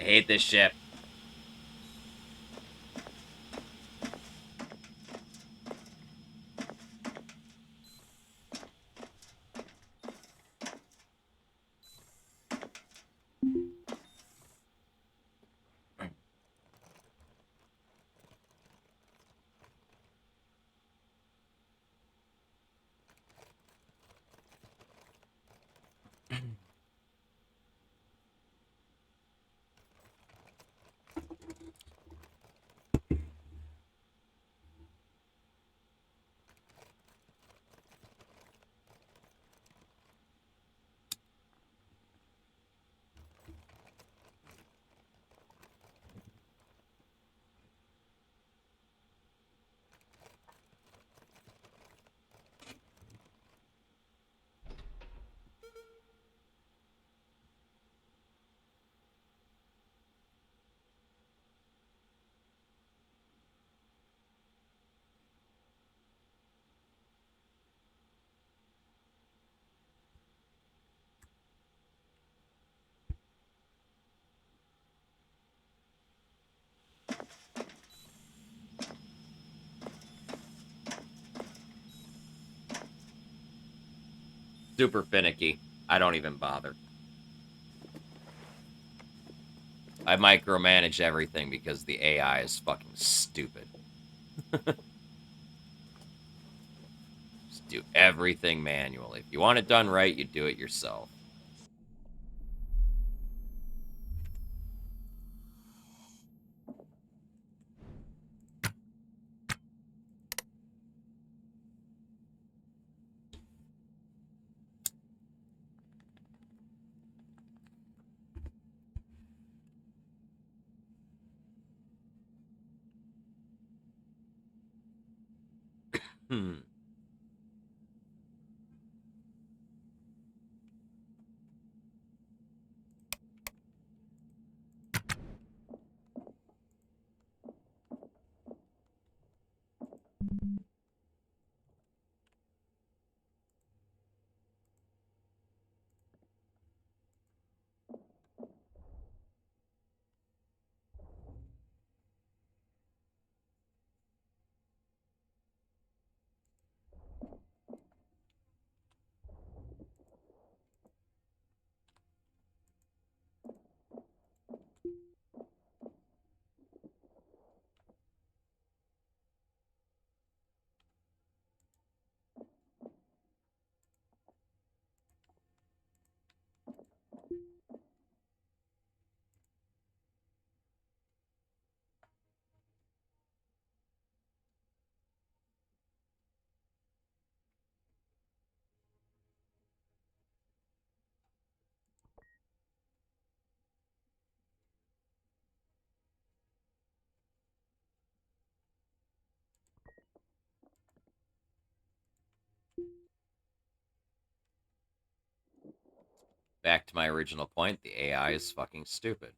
hate this ship. Super finicky. I don't even bother. I micromanage everything because the AI is fucking stupid. Just do everything manually. If you want it done right, you do it yourself. Hmm. Back to my original point, the AI is fucking stupid.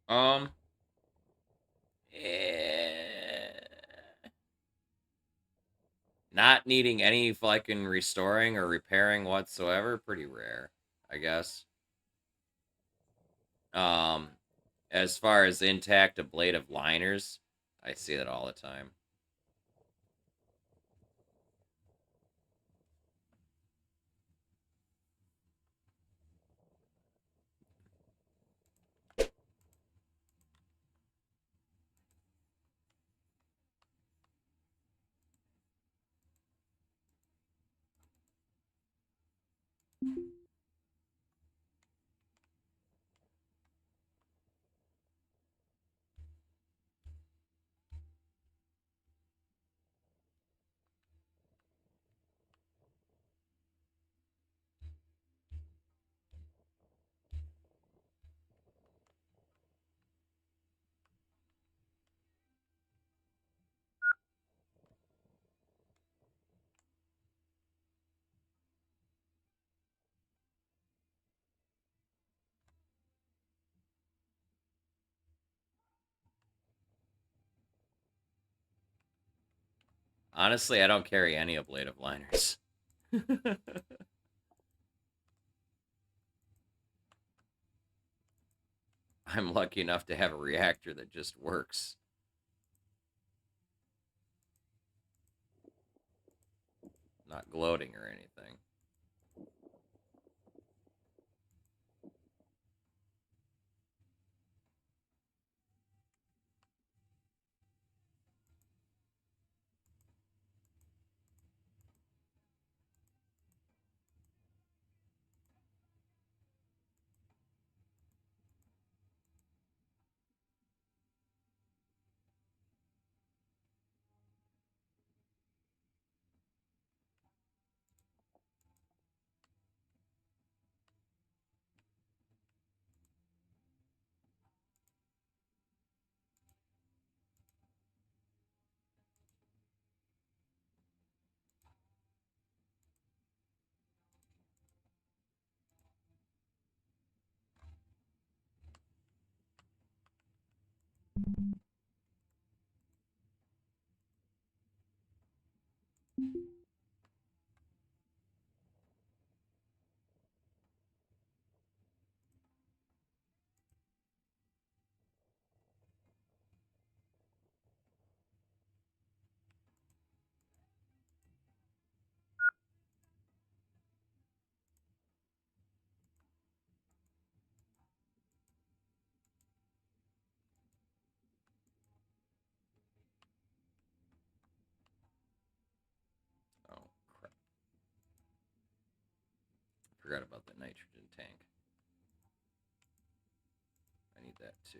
Um. eh, Not needing any fucking restoring or repairing whatsoever, pretty rare, I guess. Um, as far as intact ablative liners, I see that all the time. Honestly, I don't carry any ablative liners. I'm lucky enough to have a reactor that just works. Not gloating or anything. Oh, crap. Forgot about the nitrogen tank. I need that too.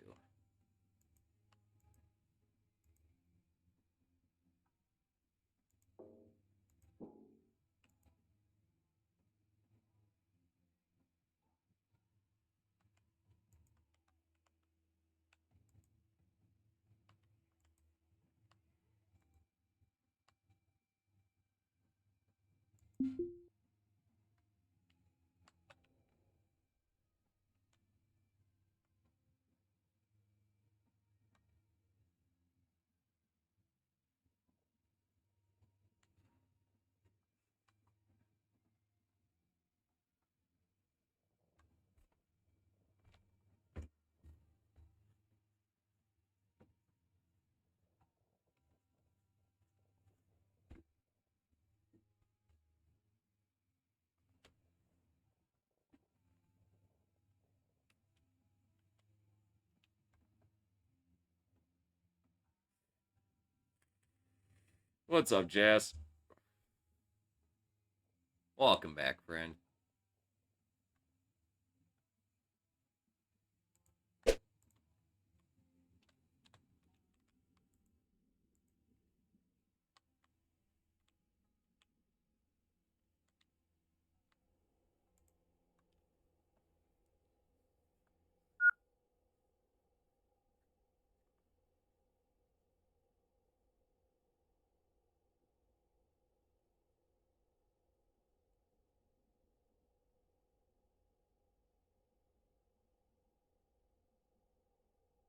What's up, Jess? Welcome back, friend.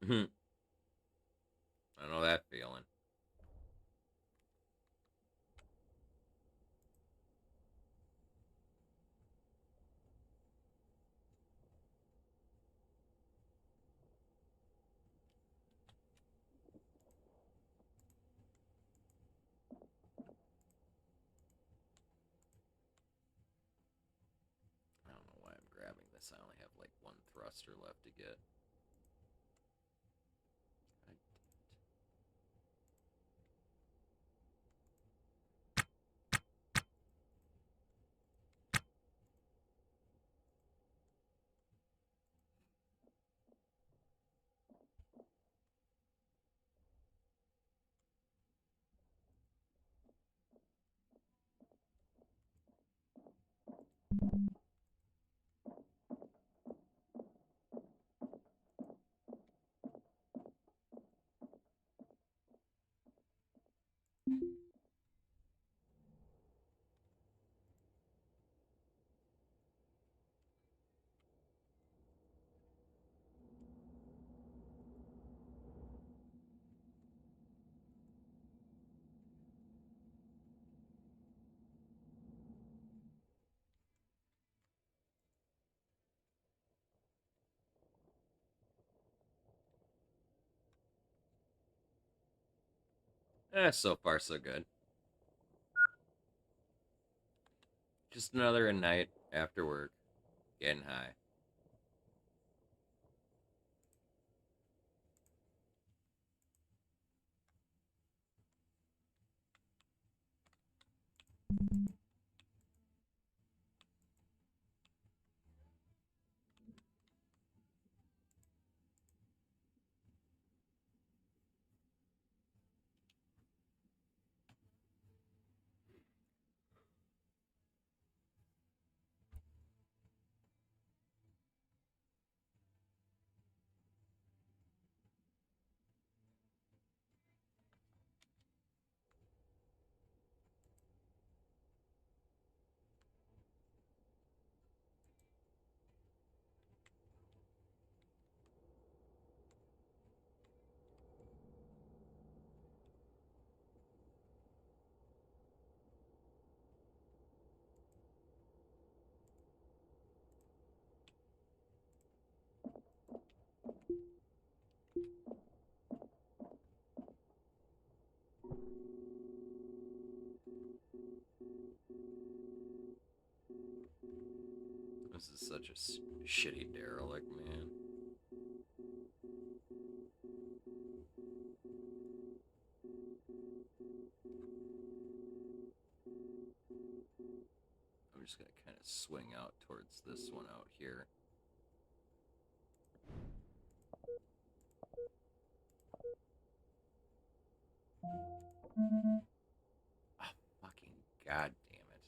I know that feeling. I don't know why I'm grabbing this. I only have like one thruster left to get. So far so good. Just another night after work, getting high. This is such a shitty derelict, man. I'm just gonna kind of swing out towards this one out here. Oh, fucking god damn it.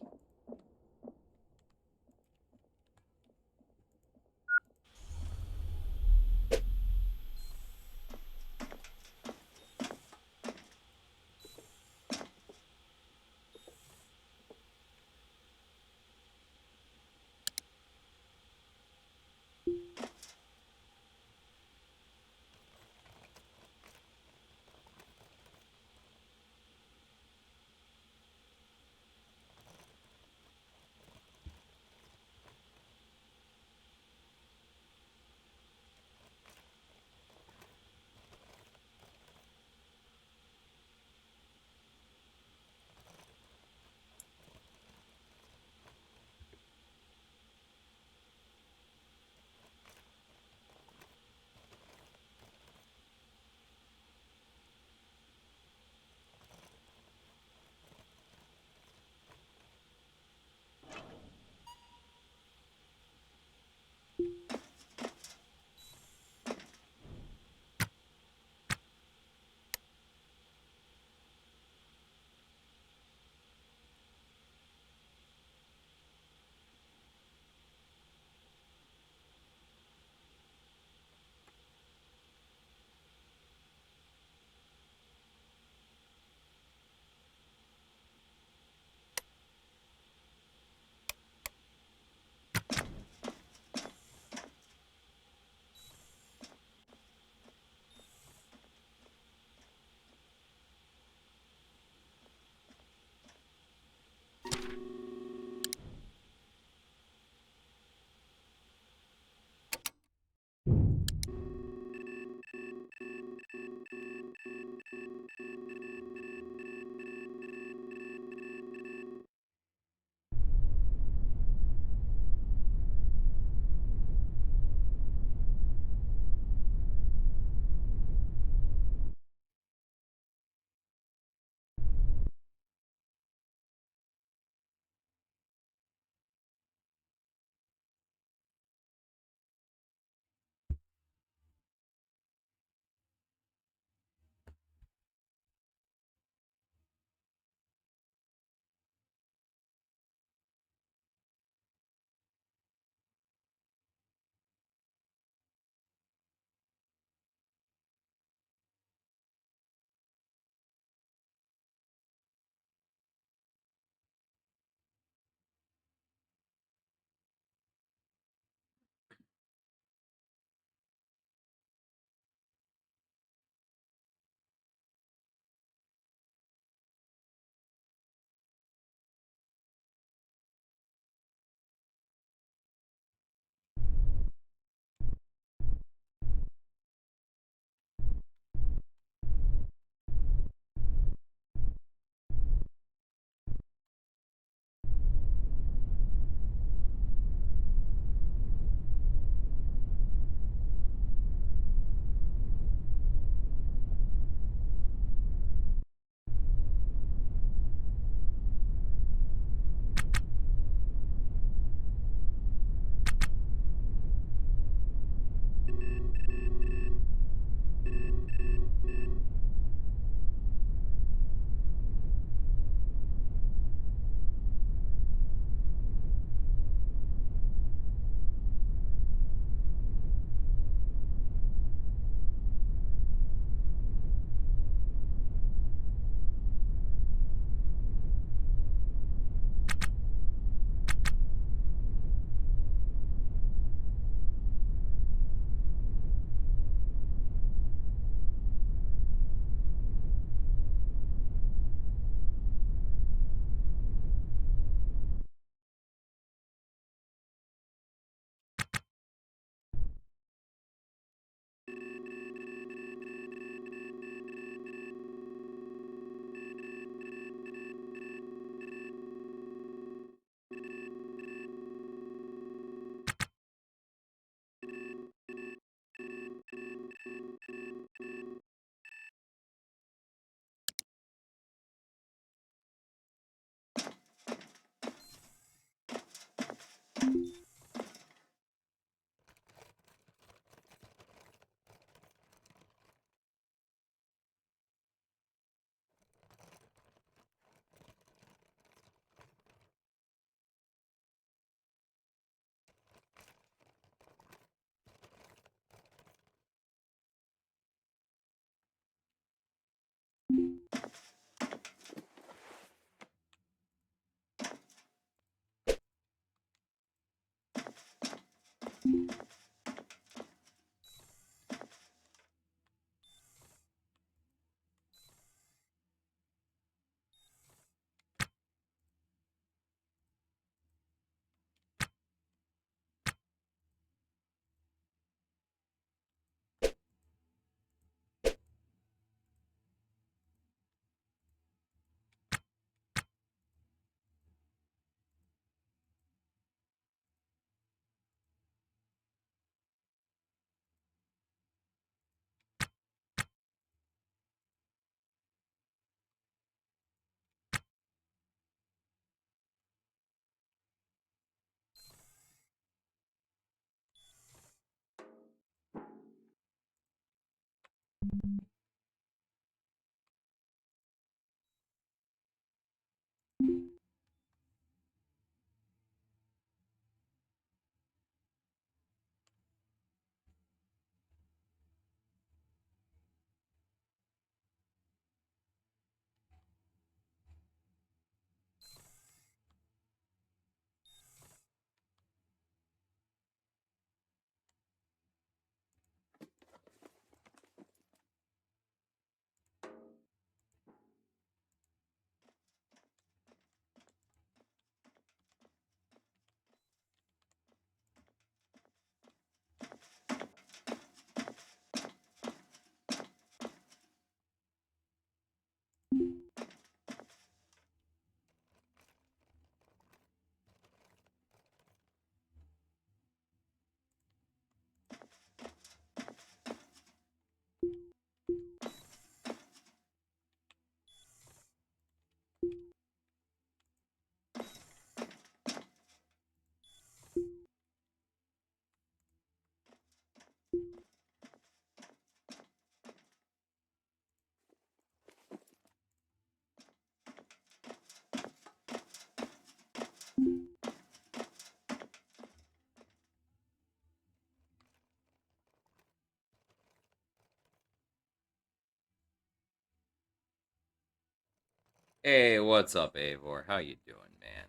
Hey, what's up, Avor? How you doing, man?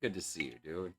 Good to see you, dude.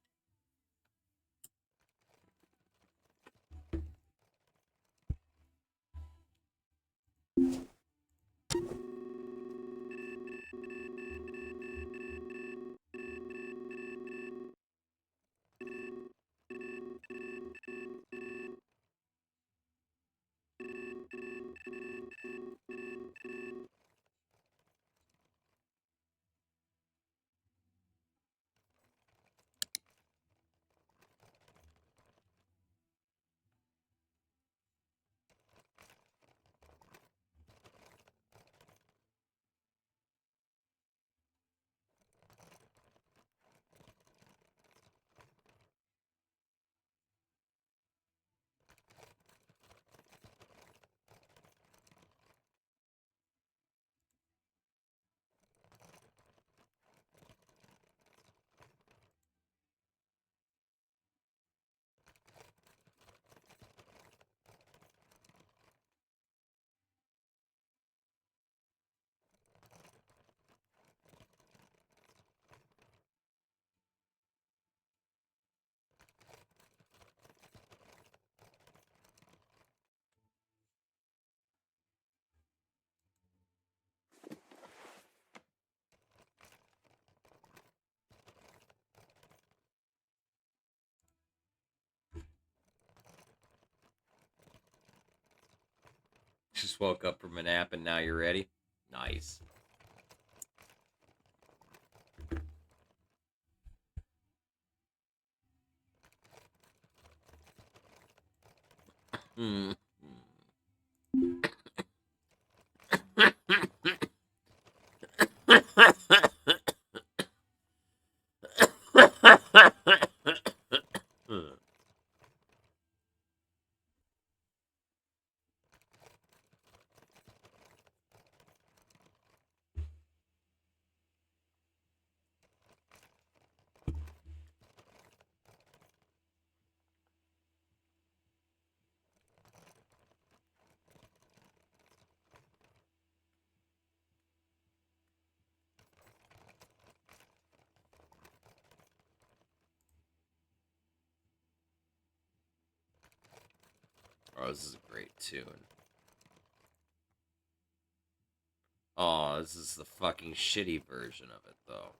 Just woke up from a nap and now you're ready? Nice. Hmm. Oh, this is a great tune. Oh, this is the fucking shitty version of it, though.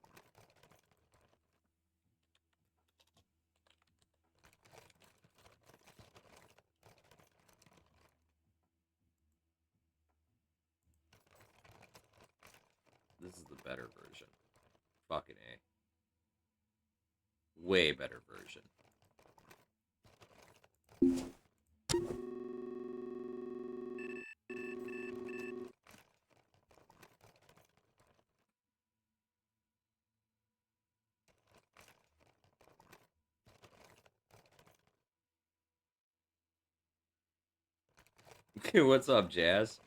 This is the better version. Fucking A. Way better version. What's up, Jazz?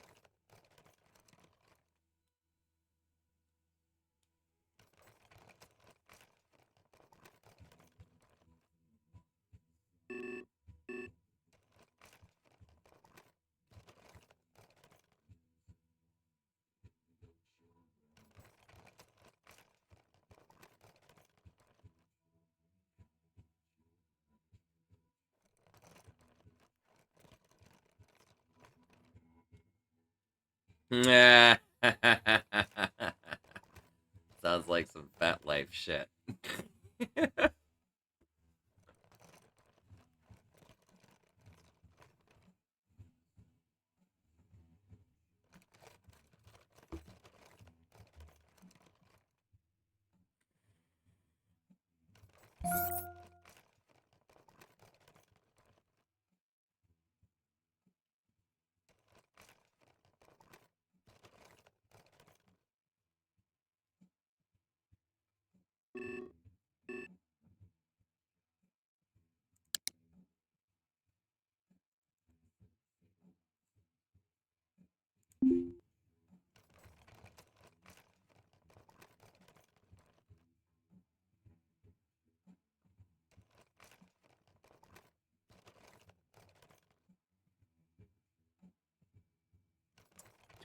Nah. Sounds like some fat life shit.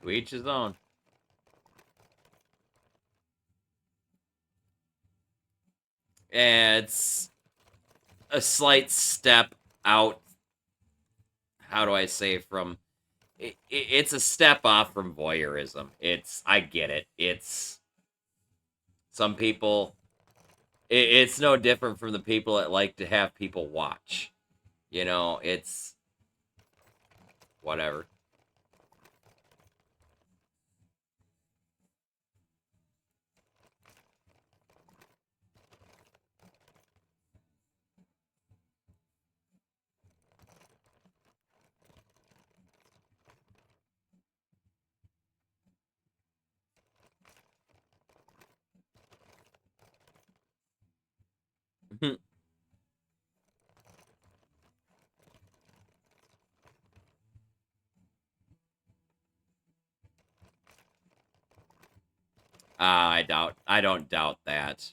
To each his own. And it's a slight step out. How do I say from... It's a step off from voyeurism. I get it. It's... Some people... It's no different from the people that like to have people watch. You know, it's... Whatever. I don't doubt that.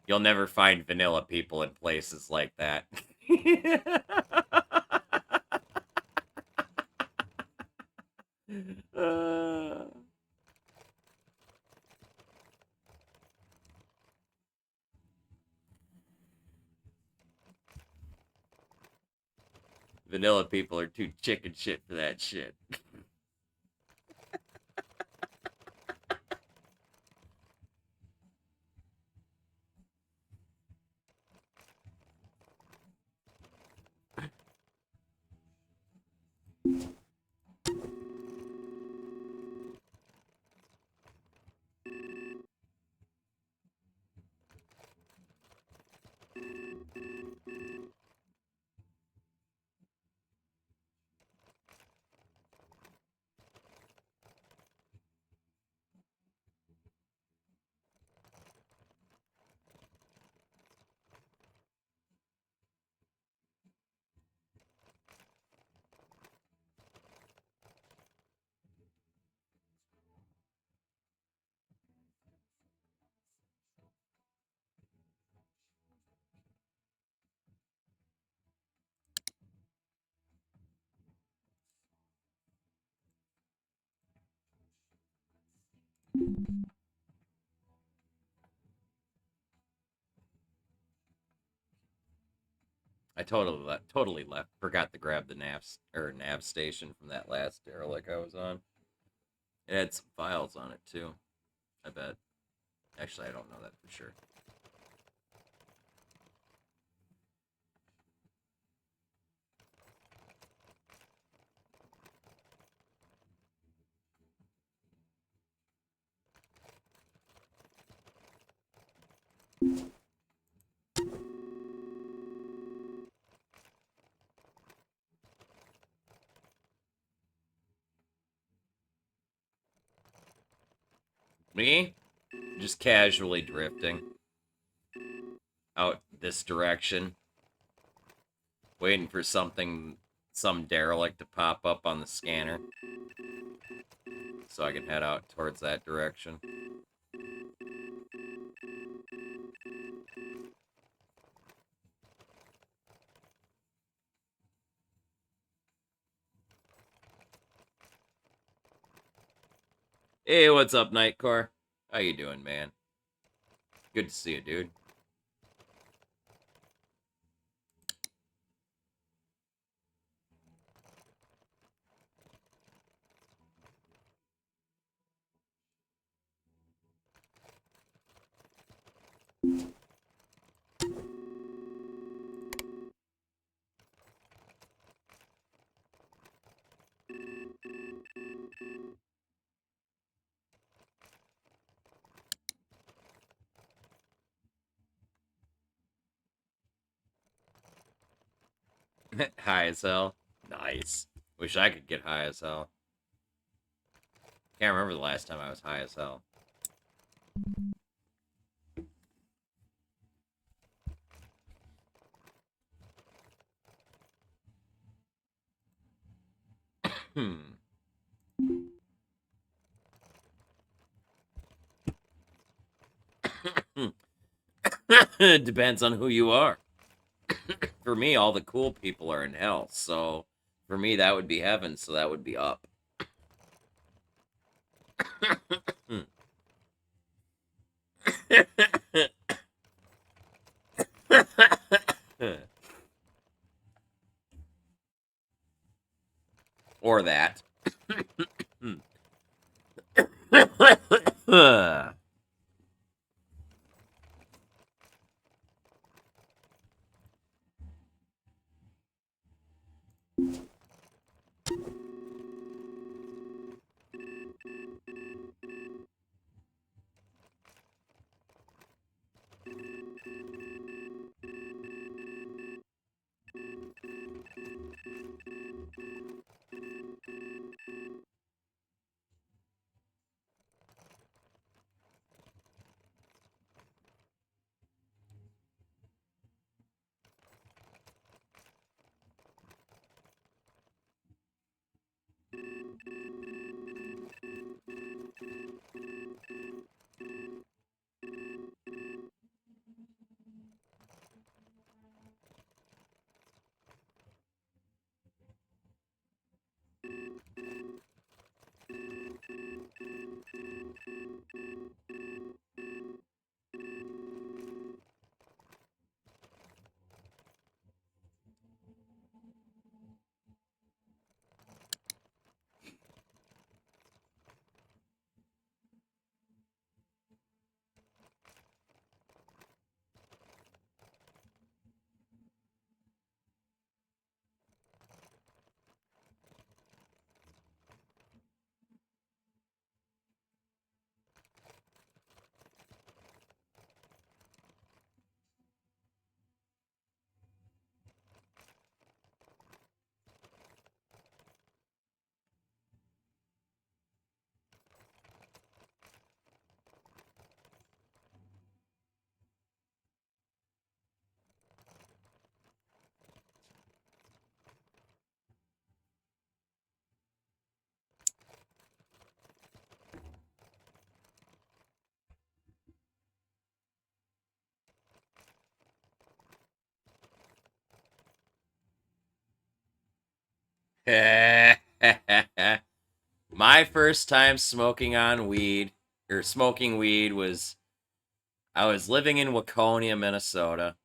You'll never find vanilla people in places like that. Vanilla people are too chicken shit for that shit. I totally left. Forgot to grab the nav station from that last derelict I was on. It had some files on it too. I bet. Actually, I don't know that for sure. Me? Just casually drifting out this direction. Waiting for some derelict to pop up on the scanner. So I can head out towards that direction. Hey, what's up, Nightcore? How you doing, man? Good to see you, dude. High as hell. Nice. Wish I could get high as hell. Can't remember the last time I was high as hell. It depends on who you are. For me, all the cool people are in hell, so for me, that would be heaven, so that would be up. Or that. My first time smoking weed was I was living in Waconia, Minnesota.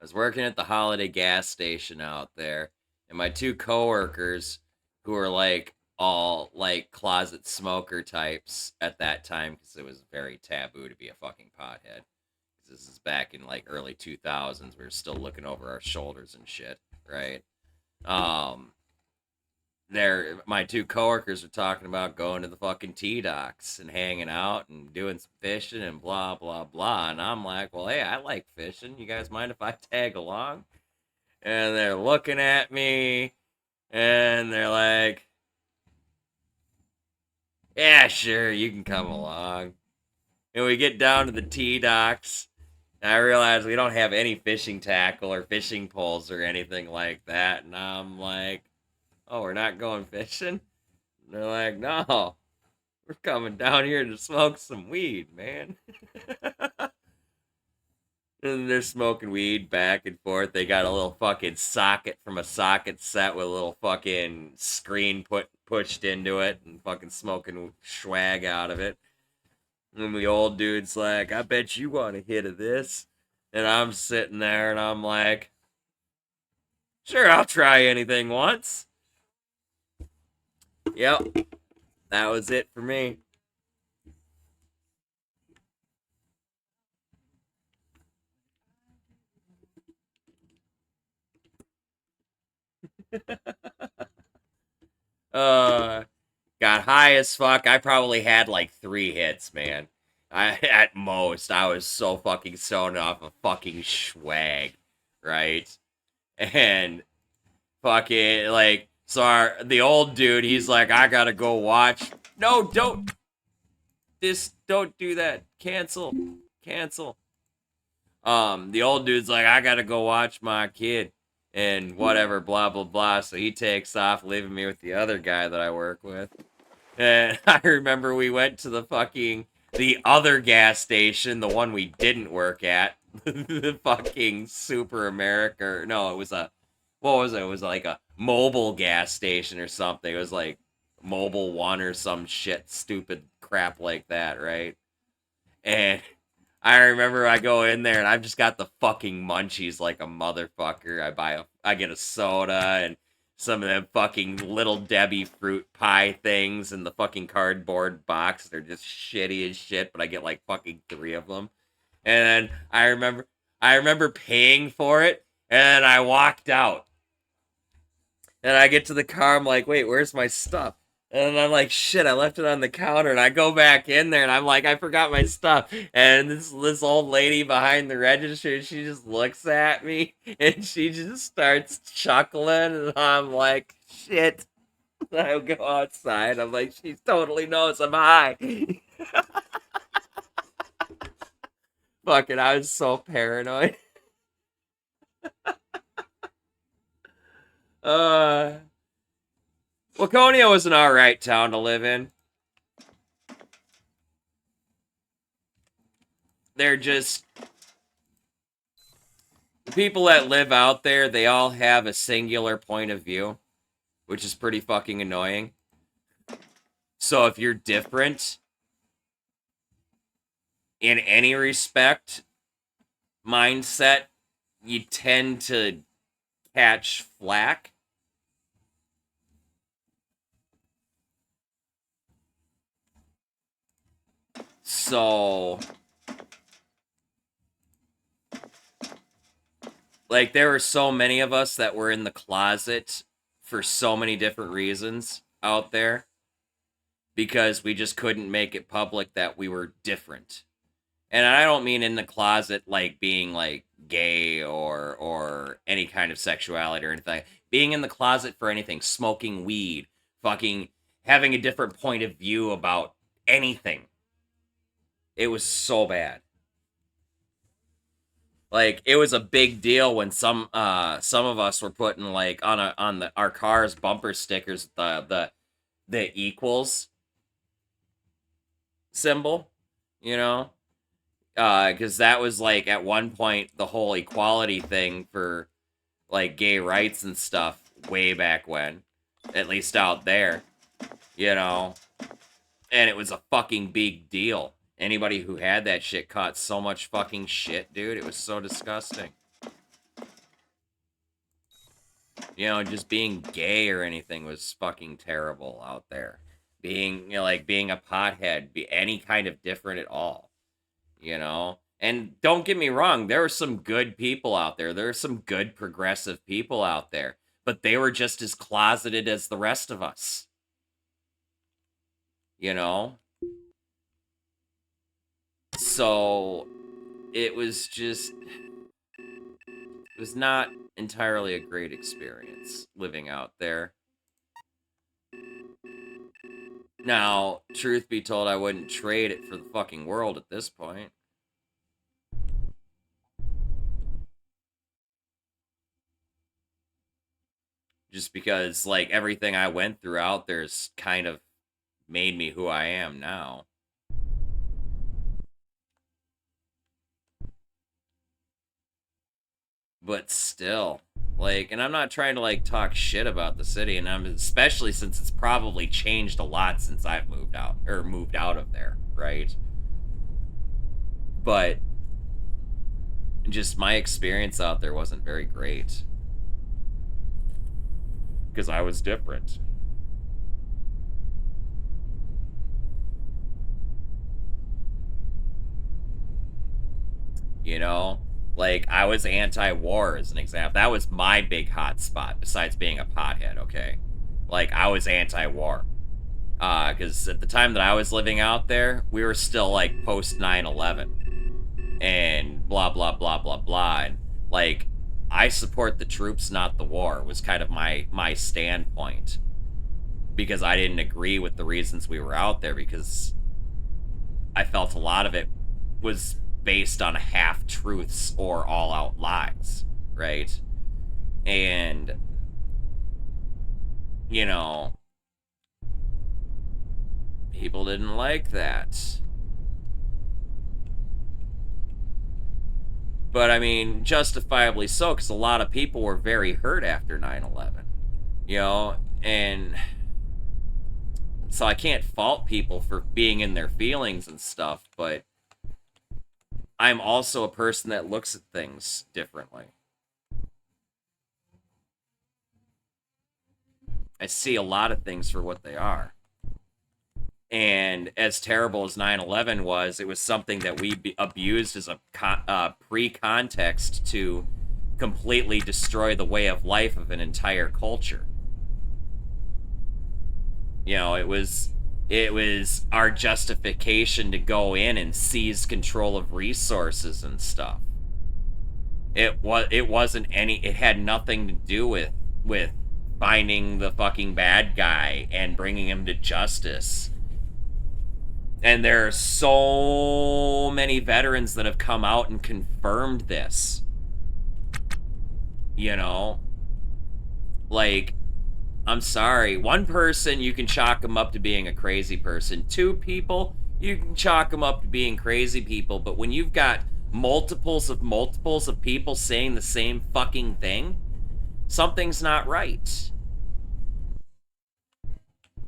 I was working at the Holiday gas station out there, and my two coworkers, who were like all like closet smoker types at that time, because it was very taboo to be a fucking pothead. This is back in like early 2000s. We were still looking over our shoulders and shit, right? My two coworkers were talking about going to the fucking T-docks and hanging out and doing some fishing and blah blah blah, and I'm like, well, hey, I like fishing, you guys mind if I tag along? And they're looking at me and they're like, yeah, sure, you can come along. And we get down to the T-docks, and I realize we don't have any fishing tackle or fishing poles or anything like that, and I'm like, oh, we're not going fishing? And they're like, no, we're coming down here to smoke some weed, man. And they're smoking weed back and forth. They got a little fucking socket from a socket set with a little fucking screen pushed into it and fucking smoking swag out of it. And the old dude's like, I bet you want a hit of this. And I'm sitting there and I'm like, sure, I'll try anything once. Yep, that was it for me. Got high as fuck. I probably had like 3 hits, man. At most, I was so fucking stoned off of fucking swag, right? And fucking like, so the old dude, he's like, I gotta go watch. No, don't do that. Cancel. The old dude's like, I gotta go watch my kid and whatever, blah blah blah. So he takes off, leaving me with the other guy that I work with. And I remember we went to the other gas station, the one we didn't work at, the fucking Super America. No, it was what was it? It was like a mobile gas station or something. It was like Mobile One or some shit, stupid crap like that, right? And I remember I go in there and I've just got the fucking munchies like a motherfucker. I get a soda and some of them fucking Little Debbie fruit pie things in the fucking cardboard box. They're just shitty as shit, but I get like fucking 3 of them. And then I remember paying for it, and I walked out. And I get to the car, I'm like, wait, where's my stuff? And I'm like, shit, I left it on the counter. And I go back in there, and I'm like, I forgot my stuff. And this old lady behind the register, she just looks at me, and she just starts chuckling. And I'm like, shit. I go outside. I'm like, she totally knows I'm high. Fucking, I was so paranoid. Waconia was an alright town to live in. They're just... The people that live out there, they all have a singular point of view, which is pretty fucking annoying. So if you're different in any respect, mindset, you tend to catch flack. So, like, there were so many of us that were in the closet for so many different reasons out there because we just couldn't make it public that we were different. And I don't mean in the closet like being like gay or any kind of sexuality or anything. Being in the closet for anything, smoking weed, fucking having a different point of view about anything. It was so bad. Like, it was a big deal when some of us were putting like on our car's bumper stickers the equals symbol, you know? Because that was like at one point the whole equality thing for like gay rights and stuff way back when, at least out there, you know, and it was a fucking big deal. Anybody who had that shit caught so much fucking shit, dude. It was so disgusting. You know, just being gay or anything was fucking terrible out there. Being, you know, like being a pothead, be any kind of different at all, you know? And don't get me wrong, there are some good people out there. There are some good progressive people out there, but they were just as closeted as the rest of us. You know? So it was just, it was not entirely a great experience living out there. Now, truth be told, I wouldn't trade it for the fucking world at this point. Just because, like, everything I went through out there's kind of made me who I am now. But still, like, and I'm not trying to, like, talk shit about the city, and I'm especially since it's probably changed a lot since I've moved out, or moved out of there, right? But just my experience out there wasn't very great. Because I was different. You know? Like, I was anti-war, as an example. That was my big hot spot, besides being a pothead, okay? Like, I was anti-war. Because at the time that I was living out there, we were still, like, post 9/11. And blah, blah, blah, blah, blah. And, like, I support the troops, not the war, was kind of my standpoint. Because I didn't agree with the reasons we were out there, because I felt a lot of it was based on half-truths or all-out lies, right? And, you know, people didn't like that. But, I mean, justifiably so, because a lot of people were very hurt after 9/11, you know, and so I can't fault people for being in their feelings and stuff, but I'm also a person that looks at things differently. I see a lot of things for what they are. And as terrible as 9/11 was, it was something that we abused as a pre-context to completely destroy the way of life of an entire culture. You know, it was our justification to go in and seize control of resources and stuff. It had nothing to do with finding the fucking bad guy and bringing him to justice. And there are so many veterans that have come out and confirmed this. You know? Like, I'm sorry. One person, you can chalk them up to being a crazy person. Two people, you can chalk them up to being crazy people. But when you've got multiples of people saying the same fucking thing, something's not right.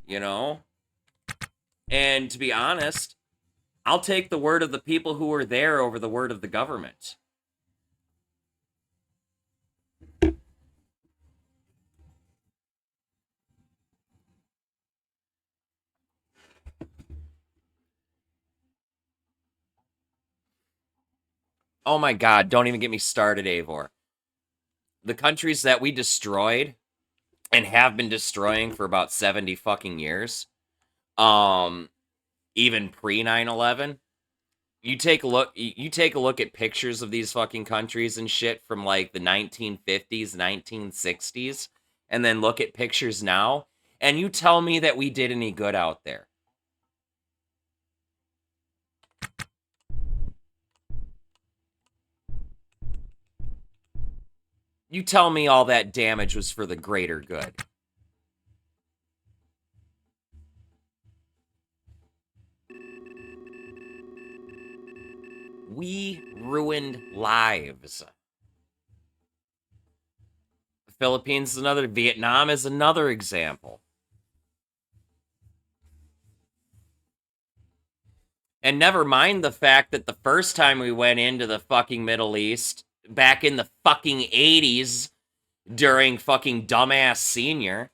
You know? And to be honest, I'll take the word of the people who were there over the word of the government. Oh my god, don't even get me started, Eivor. The countries that we destroyed and have been destroying for about 70 fucking years, even pre 9/11, you take a look at pictures of these fucking countries and shit from like the 1950s, 1960s, and then look at pictures now, and you tell me that we did any good out there. You tell me all that damage was for the greater good. We ruined lives. Philippines is another. Vietnam is another example. And never mind the fact that the first time we went into the fucking Middle East, back in the fucking 80s, during fucking dumbass senior,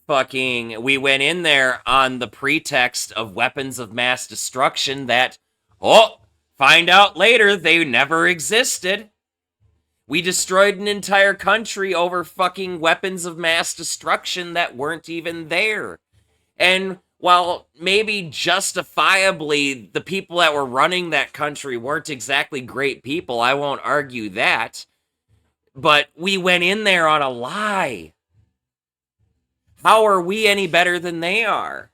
we went in there on the pretext of weapons of mass destruction that, find out later they never existed. We destroyed an entire country over fucking weapons of mass destruction that weren't even there. And while maybe justifiably the people that were running that country weren't exactly great people, I won't argue that, but we went in there on a lie. How are we any better than they are?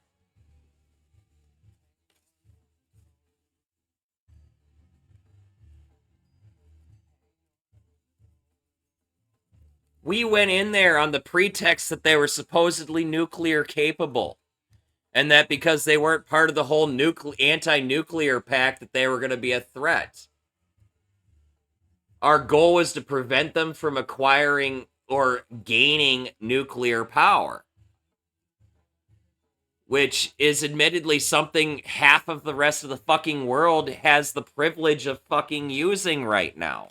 We went in there on the pretext that they were supposedly nuclear capable. And that because they weren't part of the whole anti-nuclear pact that they were going to be a threat. Our goal was to prevent them from acquiring or gaining nuclear power. Which is admittedly something half of the rest of the fucking world has the privilege of fucking using right now.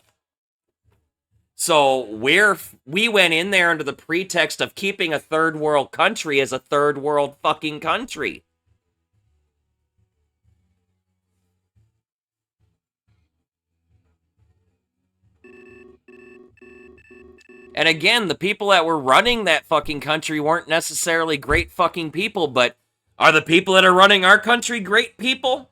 So we went in there under the pretext of keeping a third world country as a third world fucking country. And again, the people that were running that fucking country weren't necessarily great fucking people, but are the people that are running our country great people?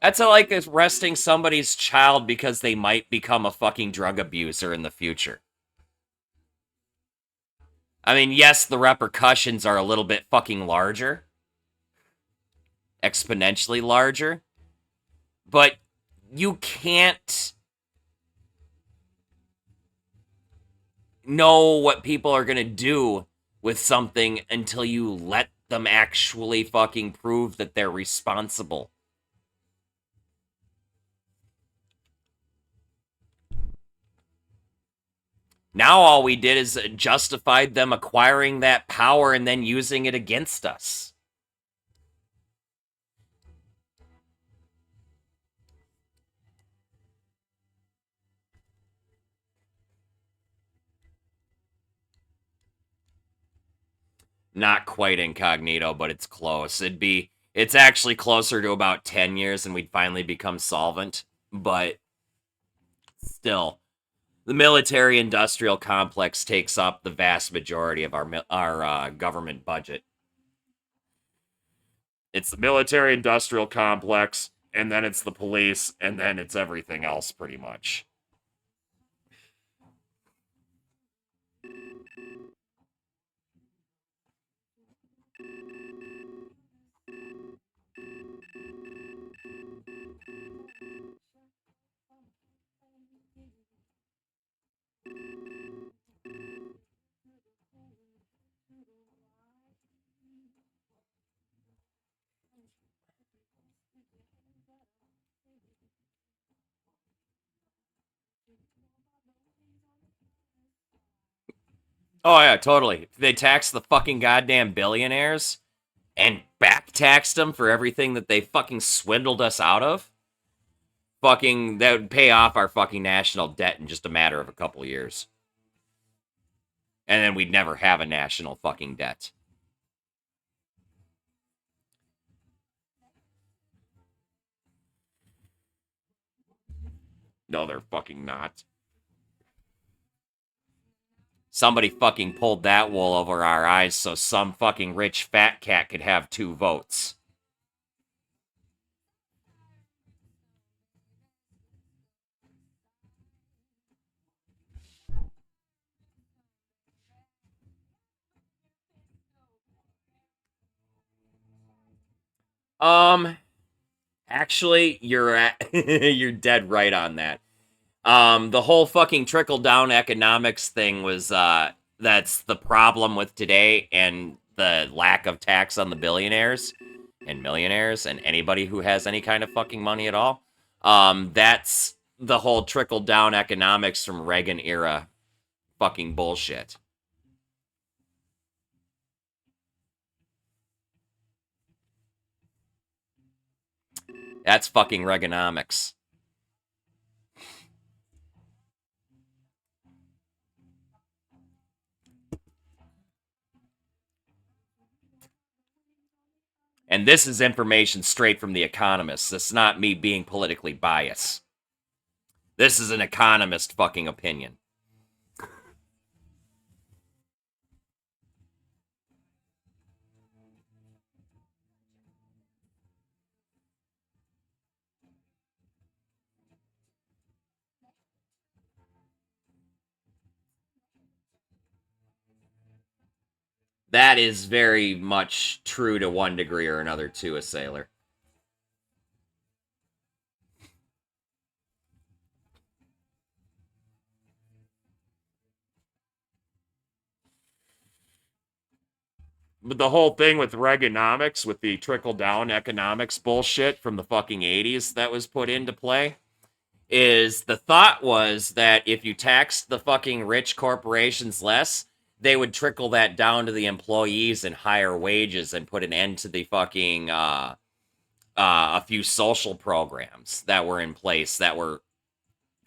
That's like arresting somebody's child because they might become a fucking drug abuser in the future. I mean, yes, the repercussions are a little bit fucking larger. Exponentially larger. But you can't know what people are going to do with something until you let them actually fucking prove that they're responsible. Now all we did is justified them acquiring that power and then using it against us. Not quite incognito, but it's close. It's actually closer to about 10 years and we'd finally become solvent, but still. The military-industrial complex takes up the vast majority of our government budget. It's the military-industrial complex, and then it's the police, and then it's everything else, pretty much. Oh, yeah, totally. They taxed the fucking goddamn billionaires and back taxed them for everything that they fucking swindled us out of. Fucking, that would pay off our fucking national debt in just a matter of a couple years. And then we'd never have a national fucking debt. No, they're fucking not. Somebody fucking pulled that wool over our eyes so some fucking rich fat cat could have 2 votes. Actually, you're dead right on that. The whole fucking trickle down economics thing was that's the problem with today and the lack of tax on the billionaires and millionaires and anybody who has any kind of fucking money at all. That's the whole trickle down economics from Reagan era fucking bullshit. That's fucking Reaganomics. And this is information straight from The Economist. It's not me being politically biased. This is an economist fucking opinion. That is very much true to one degree or another, too, a sailor. But the whole thing with Reaganomics, with the trickle-down economics bullshit from the fucking 80s that was put into play, is the thought was that if you taxed the fucking rich corporations less, they would trickle that down to the employees and higher wages and put an end to the fucking a few social programs that were in place that were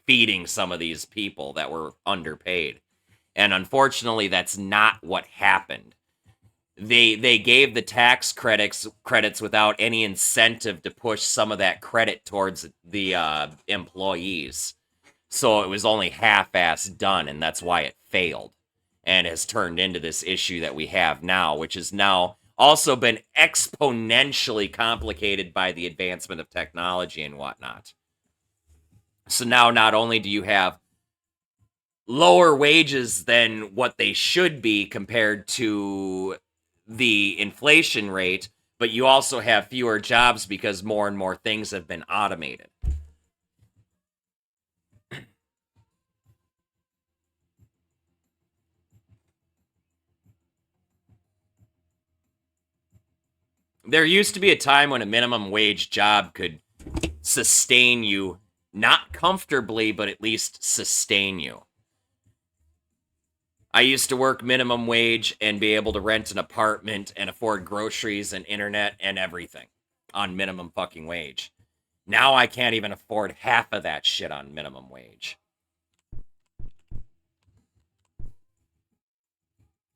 feeding some of these people that were underpaid. And unfortunately, that's not what happened. They gave the tax credits without any incentive to push some of that credit towards the employees. So it was only half-assed done, and that's why it failed and has turned into this issue that we have now, which has now also been exponentially complicated by the advancement of technology and whatnot. So now not only do you have lower wages than what they should be compared to the inflation rate, but you also have fewer jobs because more and more things have been automated. There used to be a time when a minimum wage job could sustain you, not comfortably, but at least sustain you. I used to work minimum wage and be able to rent an apartment and afford groceries and internet and everything on minimum fucking wage. Now I can't even afford half of that shit on minimum wage.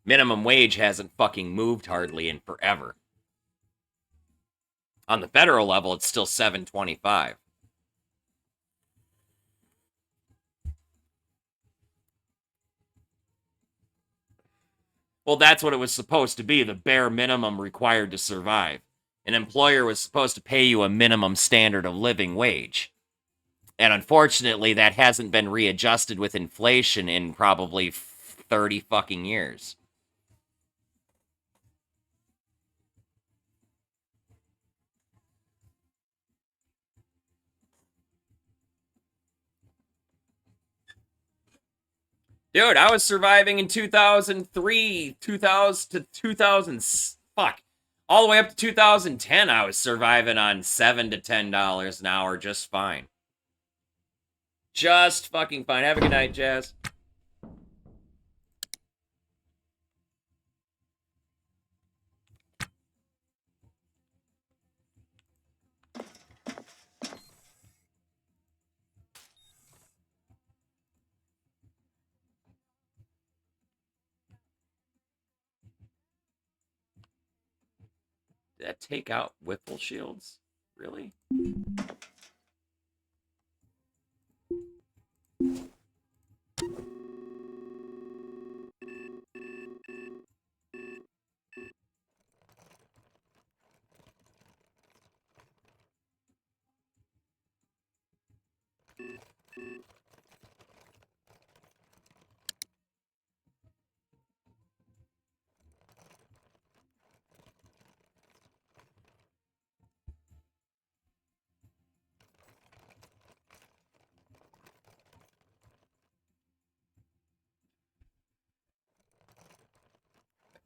Minimum wage hasn't fucking moved hardly in forever. On the federal level, it's still $7.25. Well, that's what it was supposed to be, the bare minimum required to survive. An employer was supposed to pay you a minimum standard of living wage. And unfortunately, that hasn't been readjusted with inflation in probably 30 fucking years. Dude, I was surviving in 2003, 2000 to 2000, fuck. All the way up to 2010, I was surviving on $7 to $10 an hour just fine. Just fucking fine. Have a good night, Jazz. Did that take out wipple shields? Really?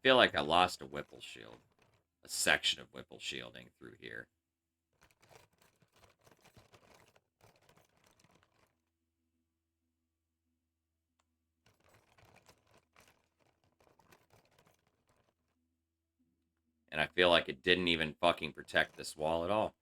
feel like I lost a Whipple shield. A section of Whipple shielding through here. And I feel like it didn't even fucking protect this wall at all.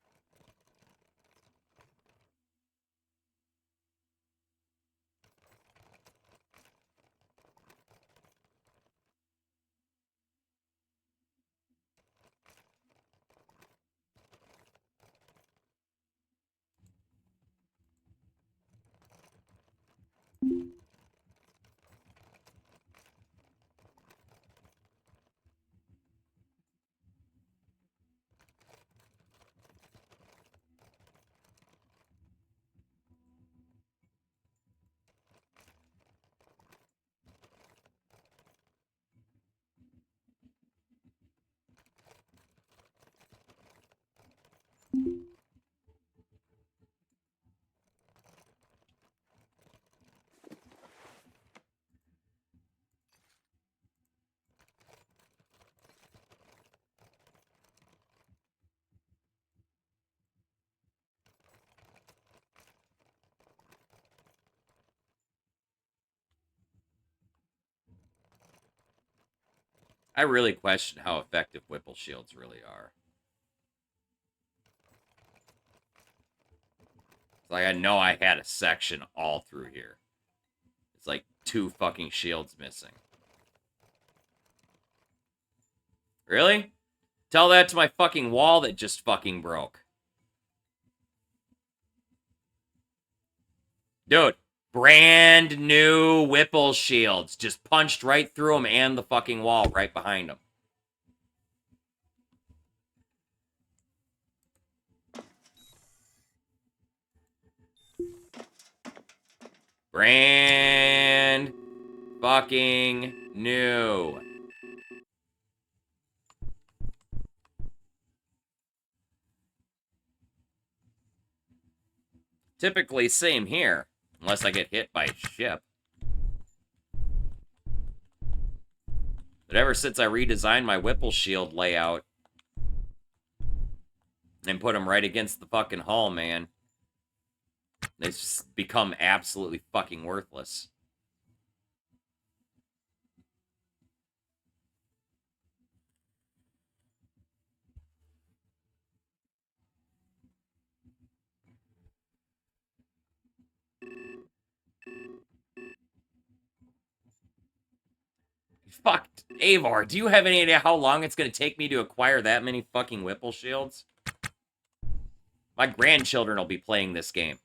I really question how effective Whipple shields really are. It's like I know I had a section all through here. It's like 2 fucking shields missing. Really? Tell that to my fucking wall that just fucking broke. Dude, brand new Whipple shields. Just punched right through them and the fucking wall right behind them. Brand fucking new. Typically, same here. Unless I get hit by a ship. But ever since I redesigned my Whipple shield layout and put them right against the fucking hull, man, they've become absolutely fucking worthless. Fuck, Avar, do you have any idea how long it's going to take me to acquire that many fucking Whipple shields? My grandchildren will be playing this game.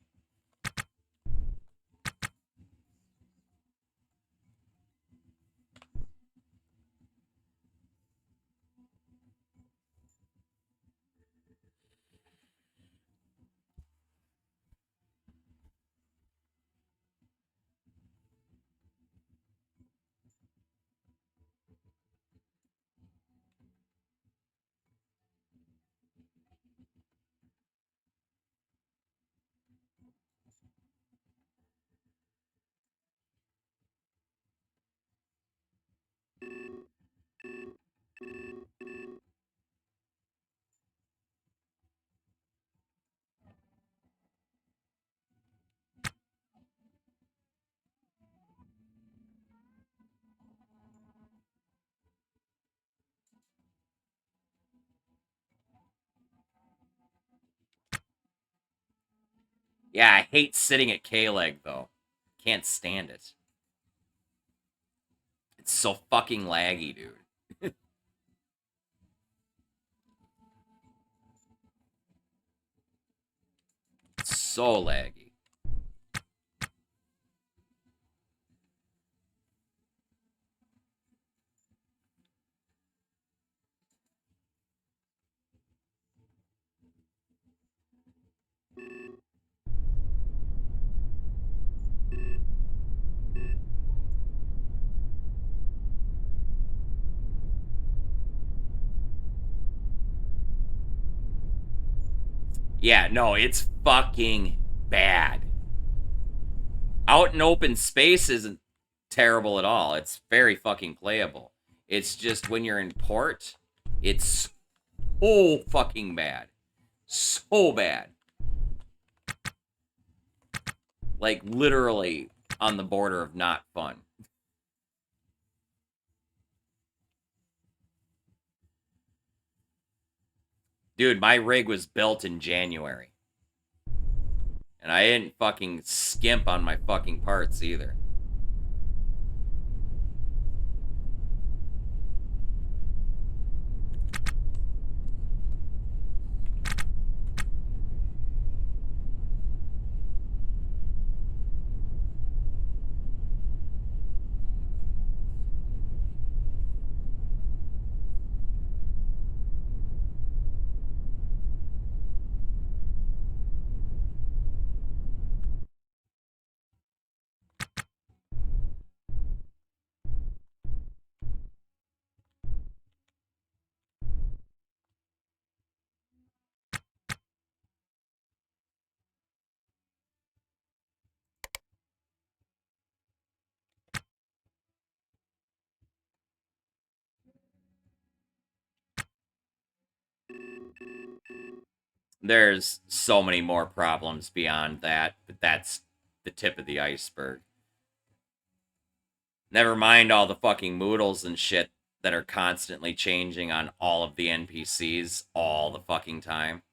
Yeah, I hate sitting at KLEG, though. Can't stand it. It's so fucking laggy, dude. It's so laggy. Yeah, no, it's fucking bad. Out in open space isn't terrible at all. It's very fucking playable. It's just when you're in port, it's so fucking bad. So bad. Like, literally on the border of not fun. Dude, my rig was built in January. And I didn't fucking skimp on my fucking parts either. There's so many more problems beyond that, but that's the tip of the iceberg. Never mind all the fucking moodles and shit that are constantly changing on all of the NPCs all the fucking time.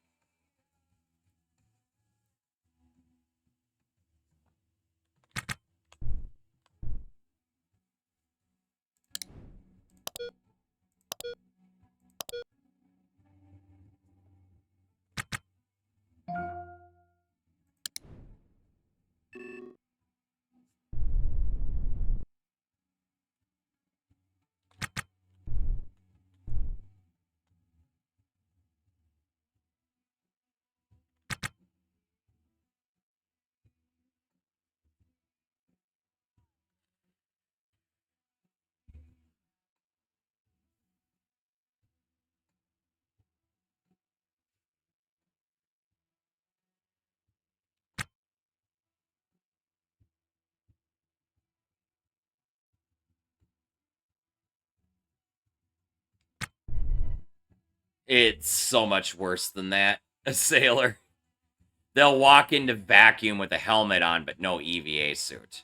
It's so much worse than that. A sailor. They'll walk into vacuum with a helmet on, but no EVA suit.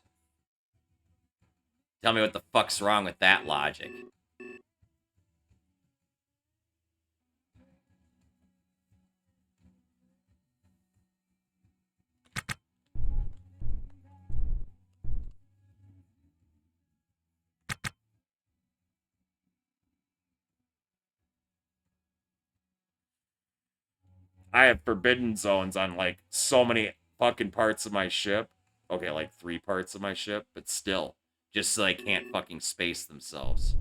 Tell me what the fuck's wrong with that logic. I have forbidden zones on, like, so many fucking parts of my ship. Okay, like 3 parts of my ship, but still. Just so they can't fucking space themselves.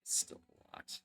Still a lot.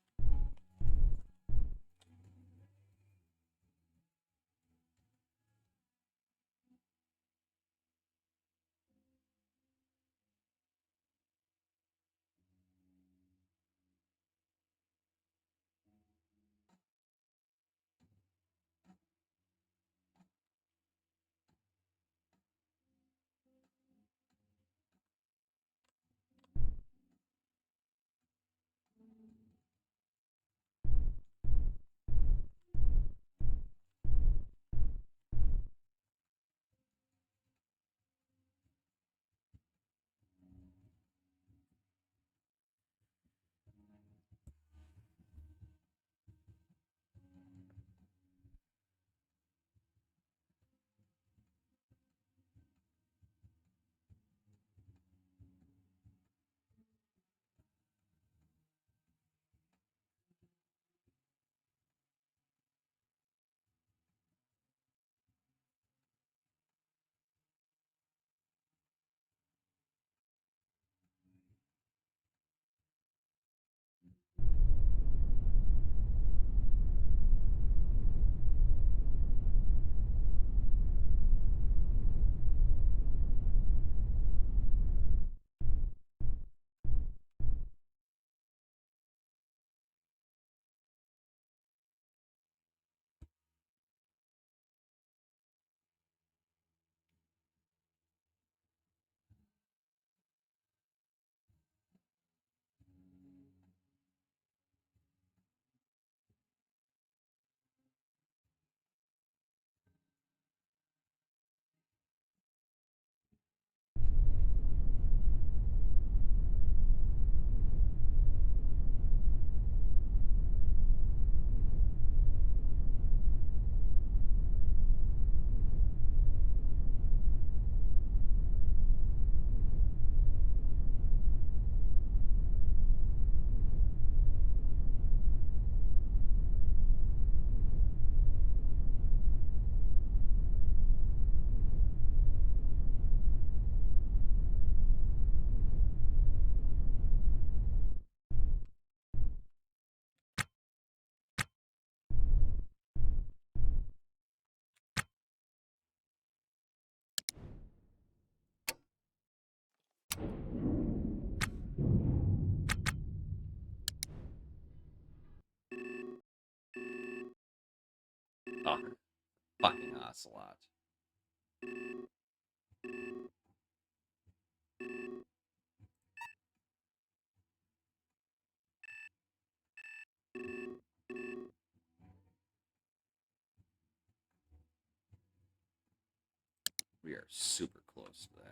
Oh, fucking ocelot. We are super close to that.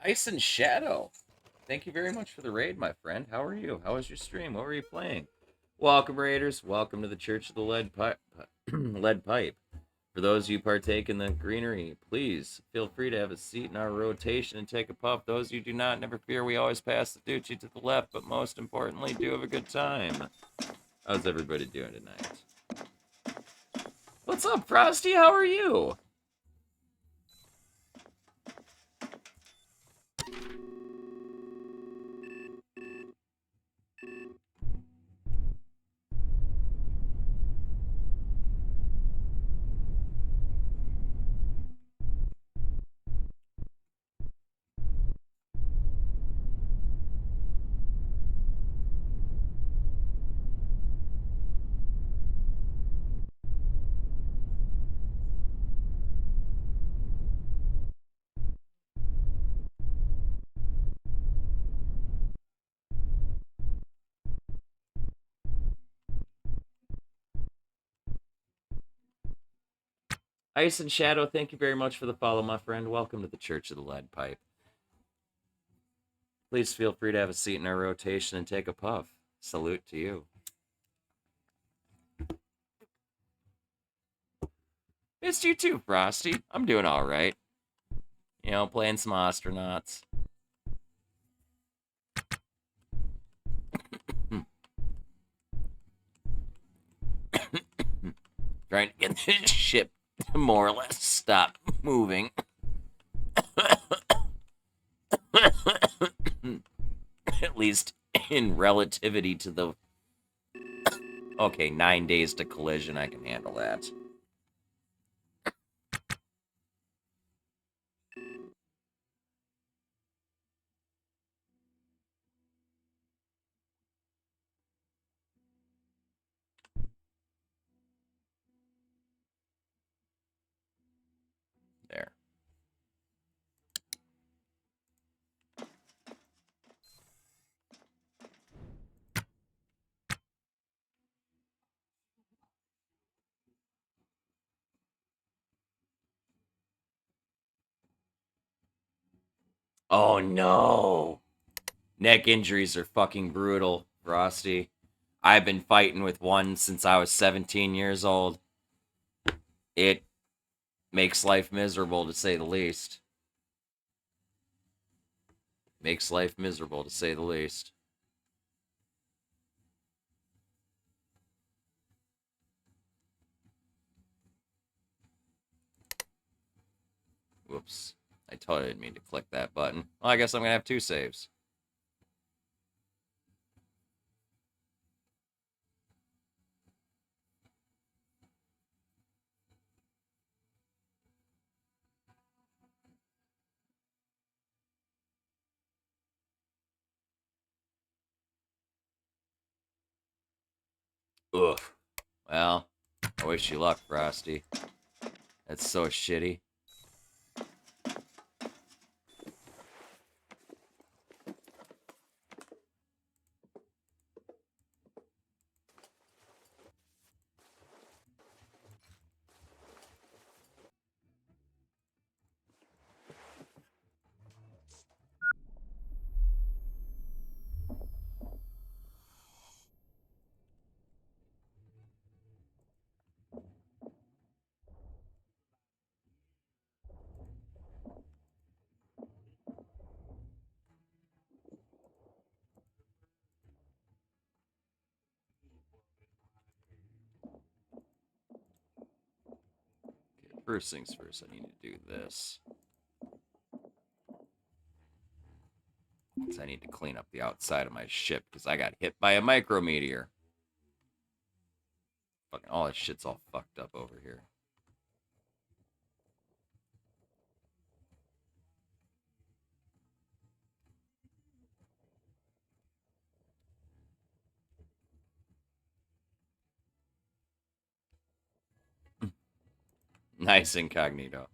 Ice and Shadow. Thank you very much for the raid, my friend. How are you? How was your stream? What were you playing? Welcome, Raiders. Welcome to the Church of the Lead Pipe. Lead Pipe. For those of you partake in the greenery, please feel free to have a seat in our rotation and take a puff. Those of you do not, never fear. We always pass the doochie to the left, but most importantly, do have a good time. How's everybody doing tonight? What's up, Frosty? How are you? Ice and Shadow, thank you very much for the follow, my friend. Welcome to the Church of the Lead Pipe. Please feel free to have a seat in our rotation and take a puff. Salute to you. Missed you too, Frosty. I'm doing all right. You know, playing some Ostranauts. Trying to get this ship to more or less stop moving. At least in relativity to the... Okay, 9 days to collision. I can handle that. There. Oh no. Neck injuries are fucking brutal, Frosty. I've been fighting with one since I was 17 years old. It makes life miserable, to say the least. Makes life miserable, to say the least. Whoops. I totally didn't mean to click that button. Well, I guess I'm going to have 2 saves. Ugh. Well, I wish you luck, Frosty. That's so shitty. First things first, I need to do this. 'Cause I need to clean up the outside of my ship because I got hit by a micrometeor. Fucking all this shit's all fucked up over here. Nice incognito.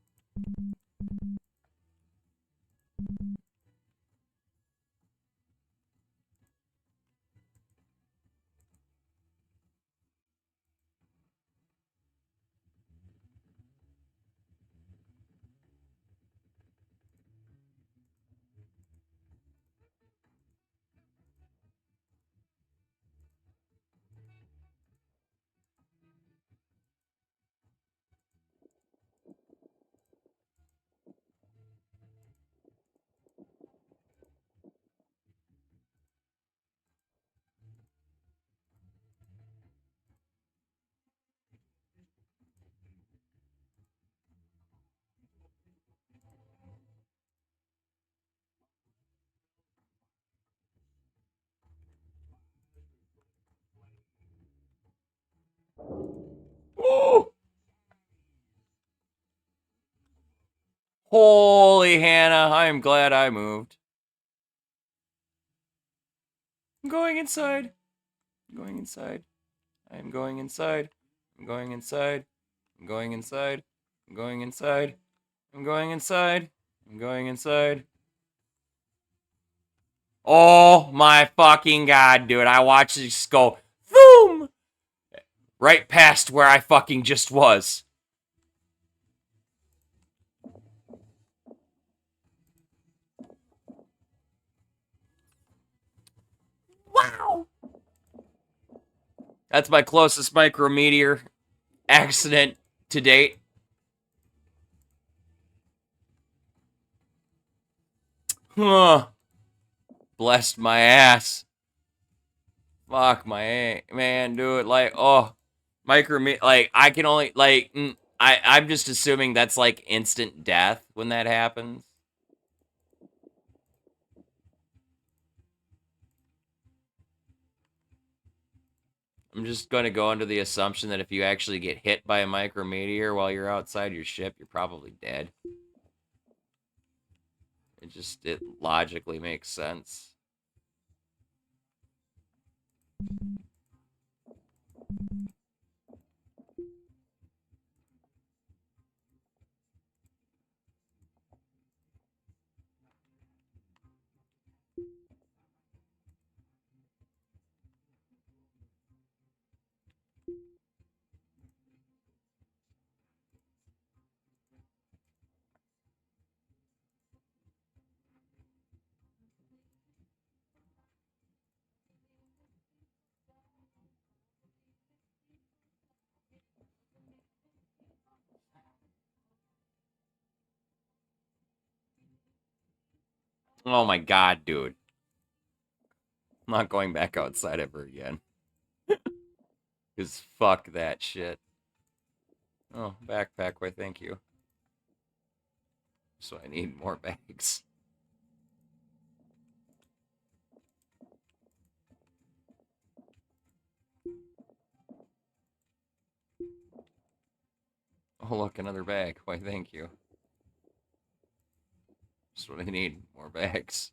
Woo! Holy Hannah, I am glad I moved. I'm going inside. I'm going inside. I am going inside. I'm going inside. I'm going inside. I'm going inside. I'm going inside. I'm going inside. Oh my fucking god, dude. I watched it just go boom! Right past where I fucking just was. Wow! That's my closest micrometeor accident to date. Huh. Blessed my ass. Fuck my man, dude. Like, oh, like I can only like I'm just assuming that's like instant death when that happens. I'm just going to go under the assumption that if you actually get hit by a micrometeor while you're outside your ship, you're probably dead. It logically makes sense. Oh my god, dude. I'm not going back outside ever again. Because fuck that shit. Oh, backpack, why thank you. So I need more bags. Oh look, another bag. Why thank you. That's what I need. More bags.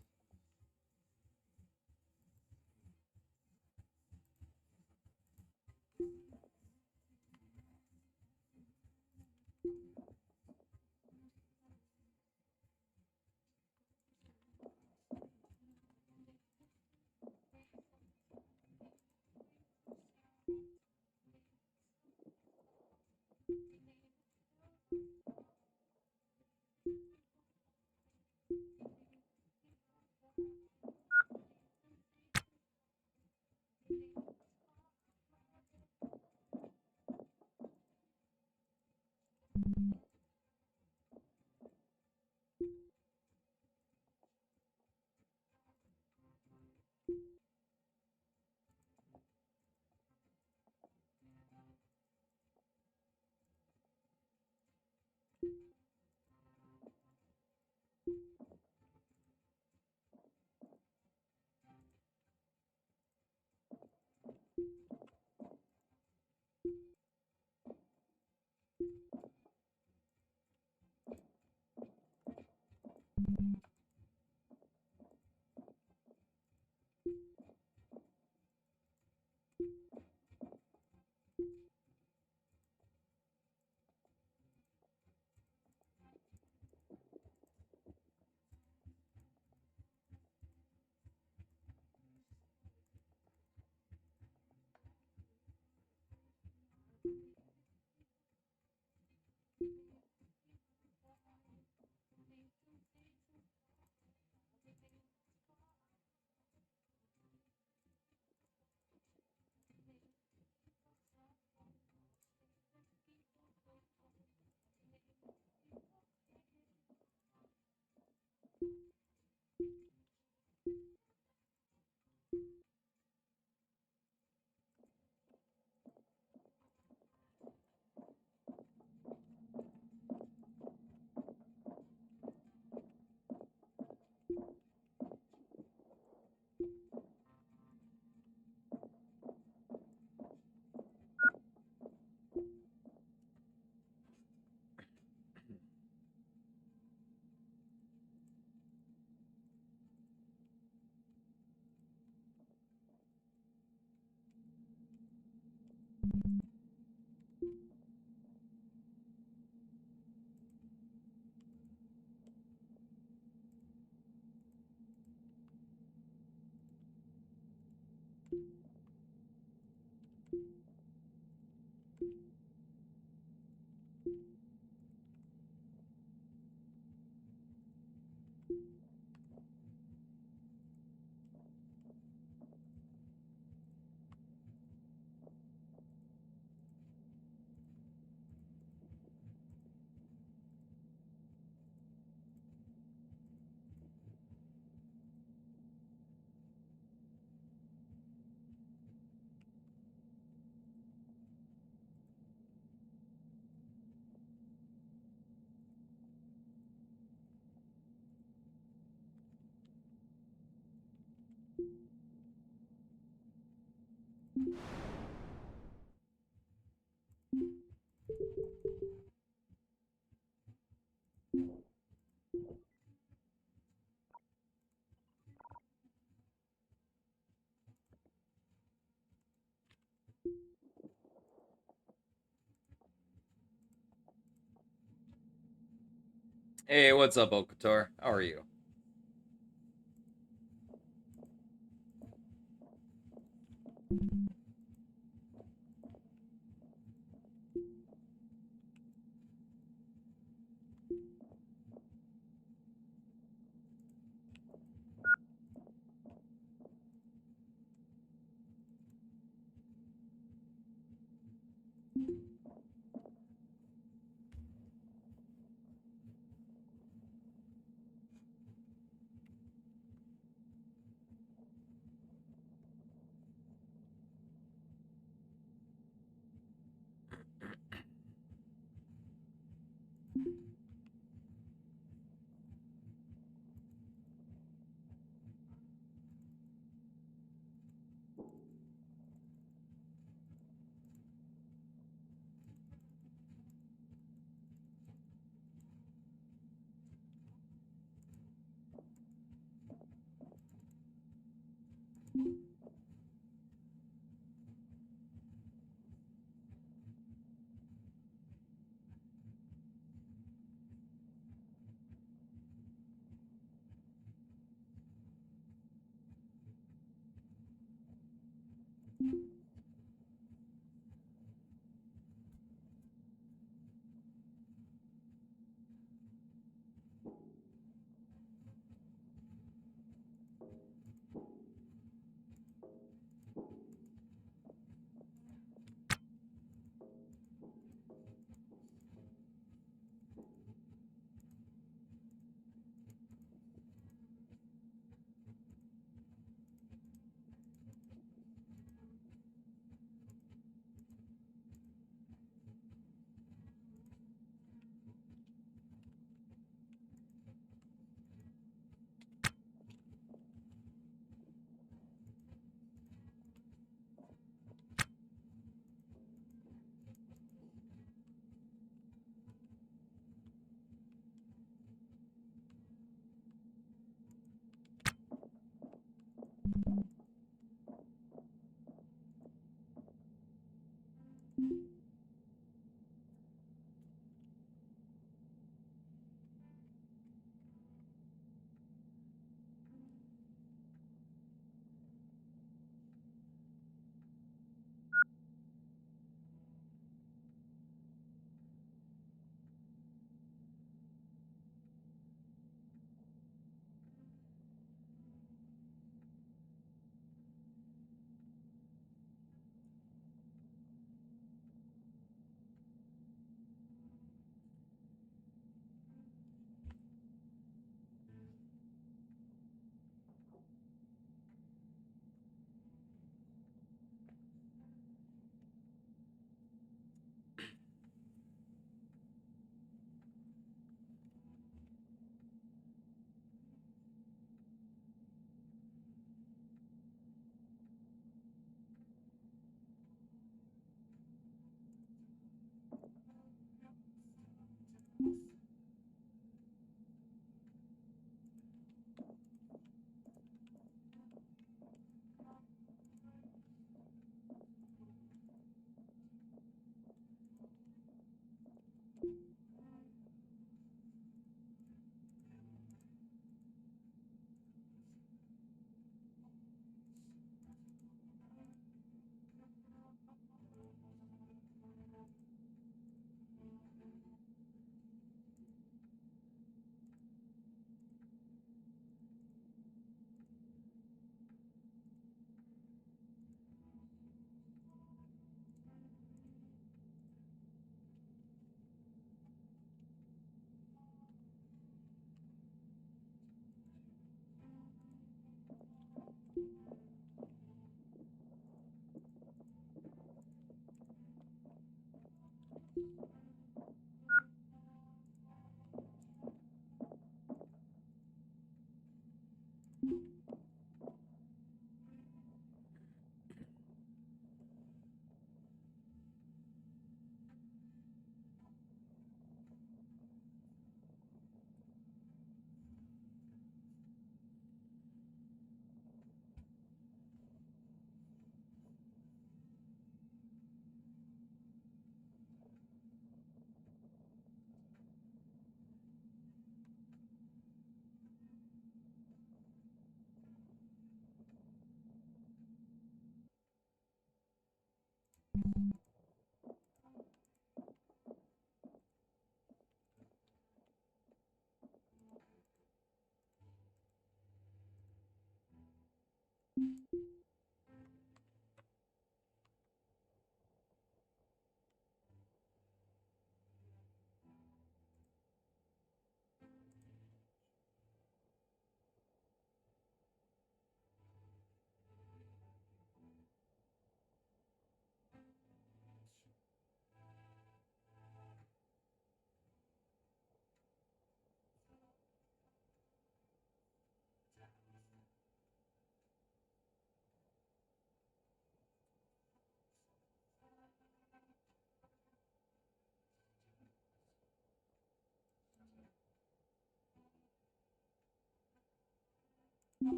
Hey, what's up, Okator? How are you?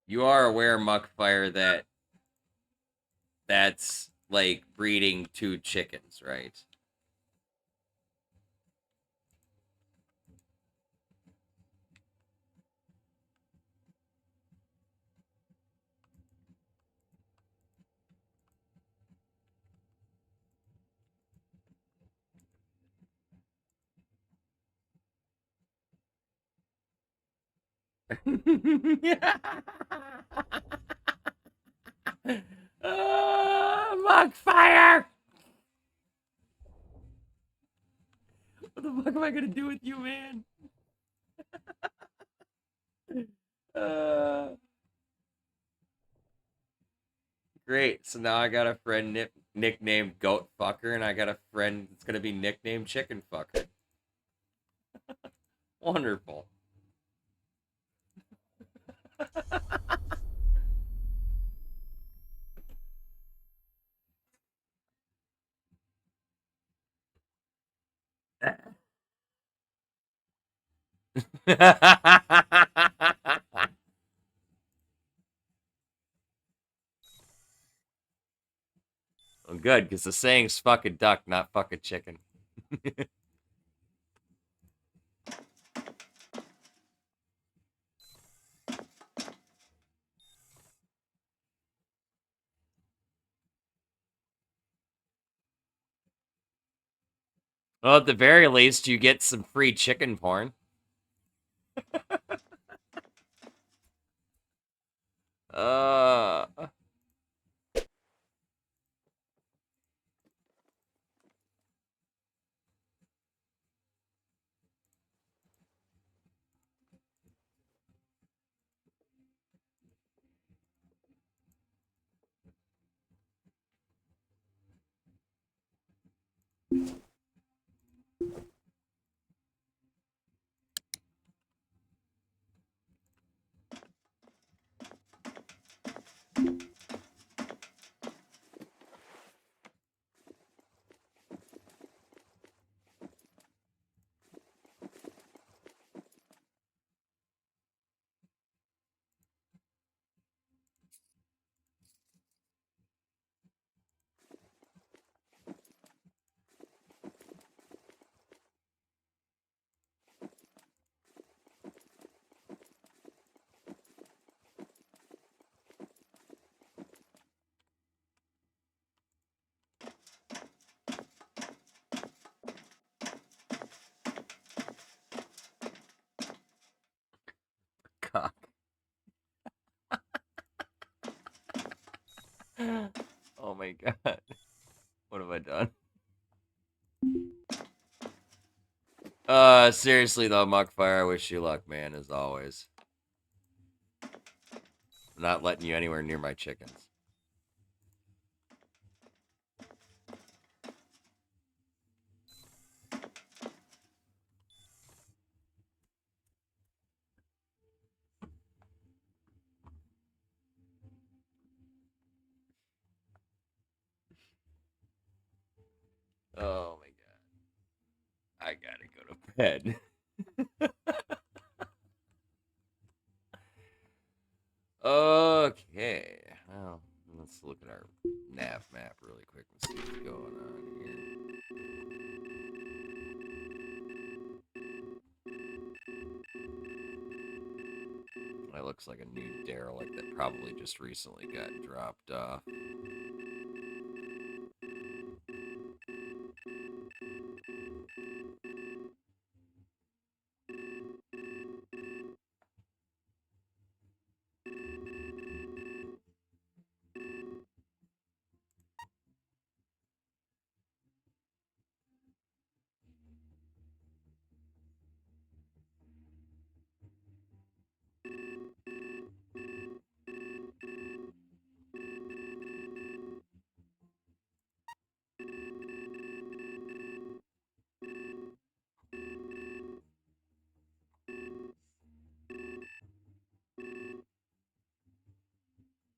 You are aware, Muckfire, that that's like breeding two chickens, right? Muckfire! What the fuck am I gonna do with you, man? Great. So now I got a friend nicknamed Goat Fucker, and I got a friend that's gonna be nicknamed Chicken Fucker. Wonderful. Well, good, because the saying's fucking duck, not fucking chicken. Well, at the very least, you get some free chicken porn. uh... Cock. Oh my god. What have I done? Seriously though, Muckfire, I wish you luck, man, as always. I'm not letting you anywhere near my chickens. Oh my god. I gotta go to bed. Okay. Well, let's look at our nav map really quick and see what's going on here. That looks like a new derelict that probably just recently got dropped off.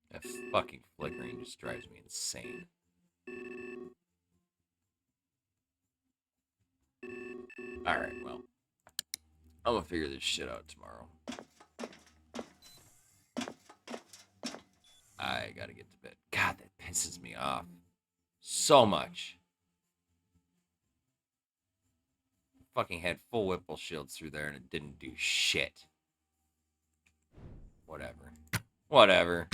That fucking flickering just drives me insane. Alright, well. I'm gonna figure this shit out tomorrow. I gotta get to bed. God, that pisses me off so much. Fucking had full wipple shields through there and it didn't do shit. Whatever. Whatever.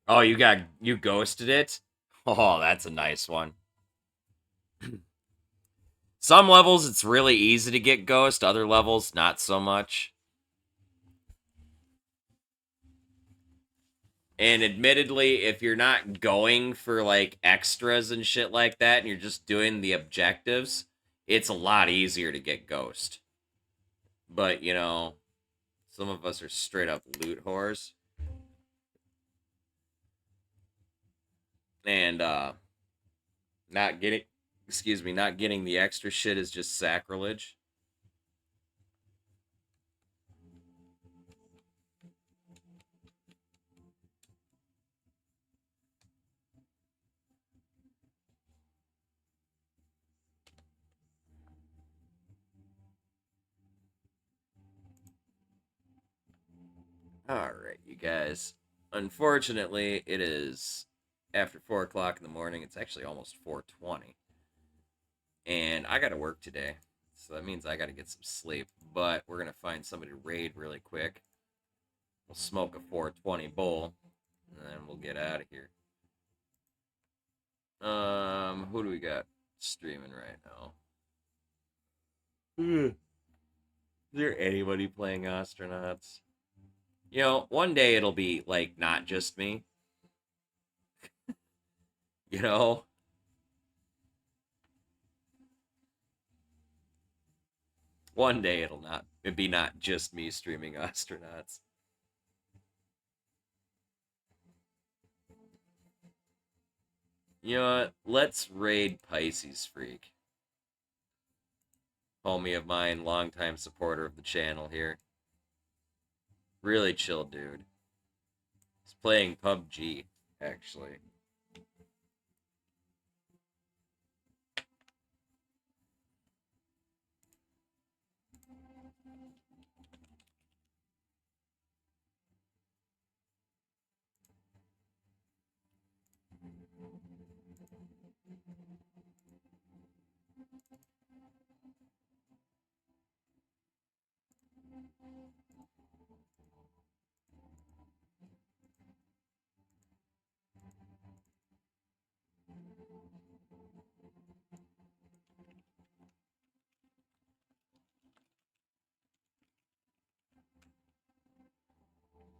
Oh, you ghosted it? Oh, that's a nice one. Some levels it's really easy to get ghost, other levels not so much. And admittedly, if you're not going for like extras and shit like that, and you're just doing the objectives, it's a lot easier to get ghost. But, you know, some of us are straight up loot whores. And not getting the extra shit is just sacrilege. Alright, you guys. Unfortunately, it is after 4 o'clock in the morning. It's actually almost 4:20. And I gotta work today. So that means I gotta get some sleep. But we're gonna find somebody to raid really quick. We'll smoke a 420 bowl. And then we'll get out of here. Who do we got streaming right now? Is there anybody playing Ostranauts? You know, one day it'll be, like, not just me. You know? One day it'll be not just me streaming Ostranauts. You know what? Let's raid Pisces Freak. Homie of mine, longtime supporter of the channel here. Really chill dude. He's playing PUBG, actually.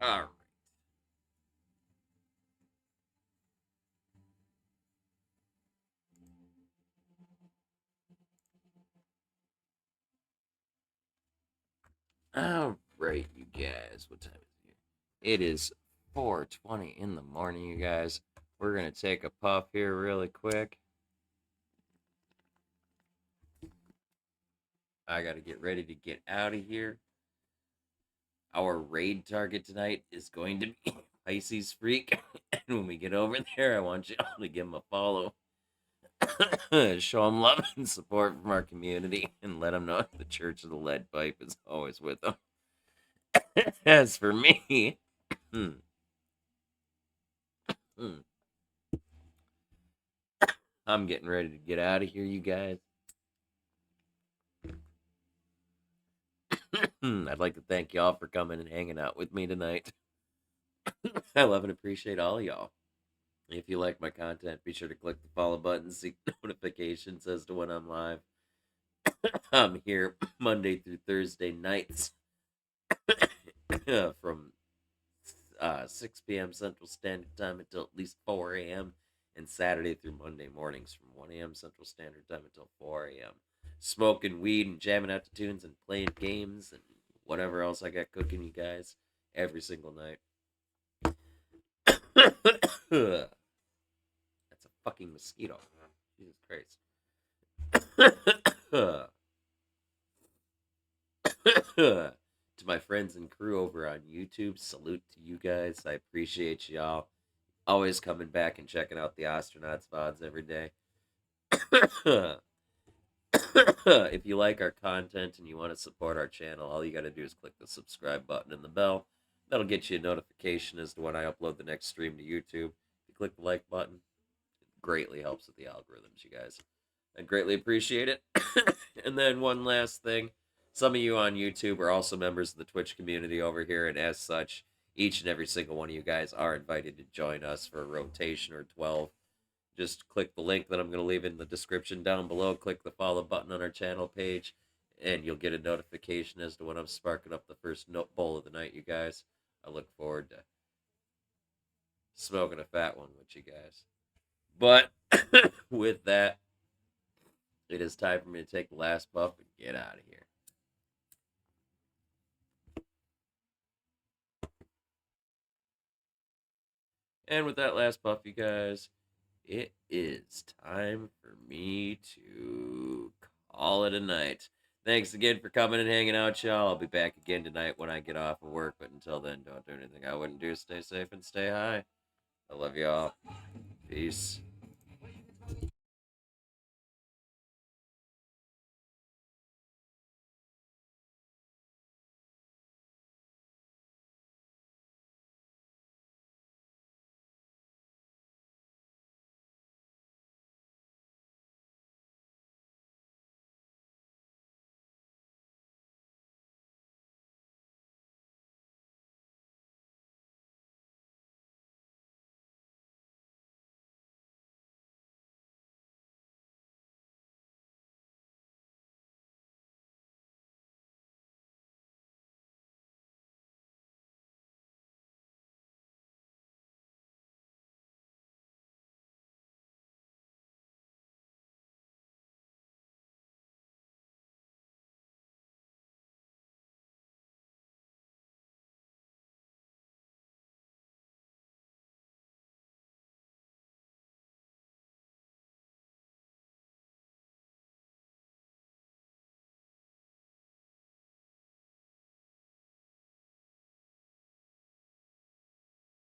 Alright. Alright, you guys. What time is it? It is 4:20 in the morning, you guys. We're gonna take a puff here really quick. I gotta get ready to get out of here. Our raid target tonight is going to be Pisces Freak. And when we get over there, I want you all to give him a follow. Show him love and support from our community, and let him know the Church of the Lead Pipe is always with them. As for me, I'm getting ready to get out of here, you guys. I'd like to thank y'all for coming and hanging out with me tonight. I love and appreciate all y'all. If you like my content, be sure to click the follow button, see notifications as to when I'm live. I'm here Monday through Thursday nights from 6 p.m. Central Standard Time until at least 4 a.m. and Saturday through Monday mornings from 1 a.m. Central Standard Time until 4 a.m. Smoking weed and jamming out to tunes and playing games and whatever else I got cooking, you guys, every single night. That's a fucking mosquito. Jesus Christ. To my friends and crew over on YouTube, salute to you guys. I appreciate y'all. Always coming back and checking out the Ostranauts VODs every day. If you like our content and you want to support our channel, all you got to do is click the subscribe button and the bell. That'll get you a notification as to when I upload the next stream to YouTube. If you click the like button, it greatly helps with the algorithms, you guys. I greatly appreciate it. And then one last thing. Some of you on YouTube are also members of the Twitch community over here, and as such, each and every single one of you guys are invited to join us for a rotation or 12. Just click the link that I'm going to leave in the description down below. Click the follow button on our channel page, and you'll get a notification as to when I'm sparking up the first bowl of the night, you guys. I look forward to smoking a fat one with you guys. But with that, it is time for me to take the last puff and get out of here. And with that last puff, you guys, it is time for me to call it a night. Thanks again for coming and hanging out, y'all. I'll be back again tonight when I get off of work. But until then, don't do anything I wouldn't do. Stay safe and stay high. I love y'all. Peace.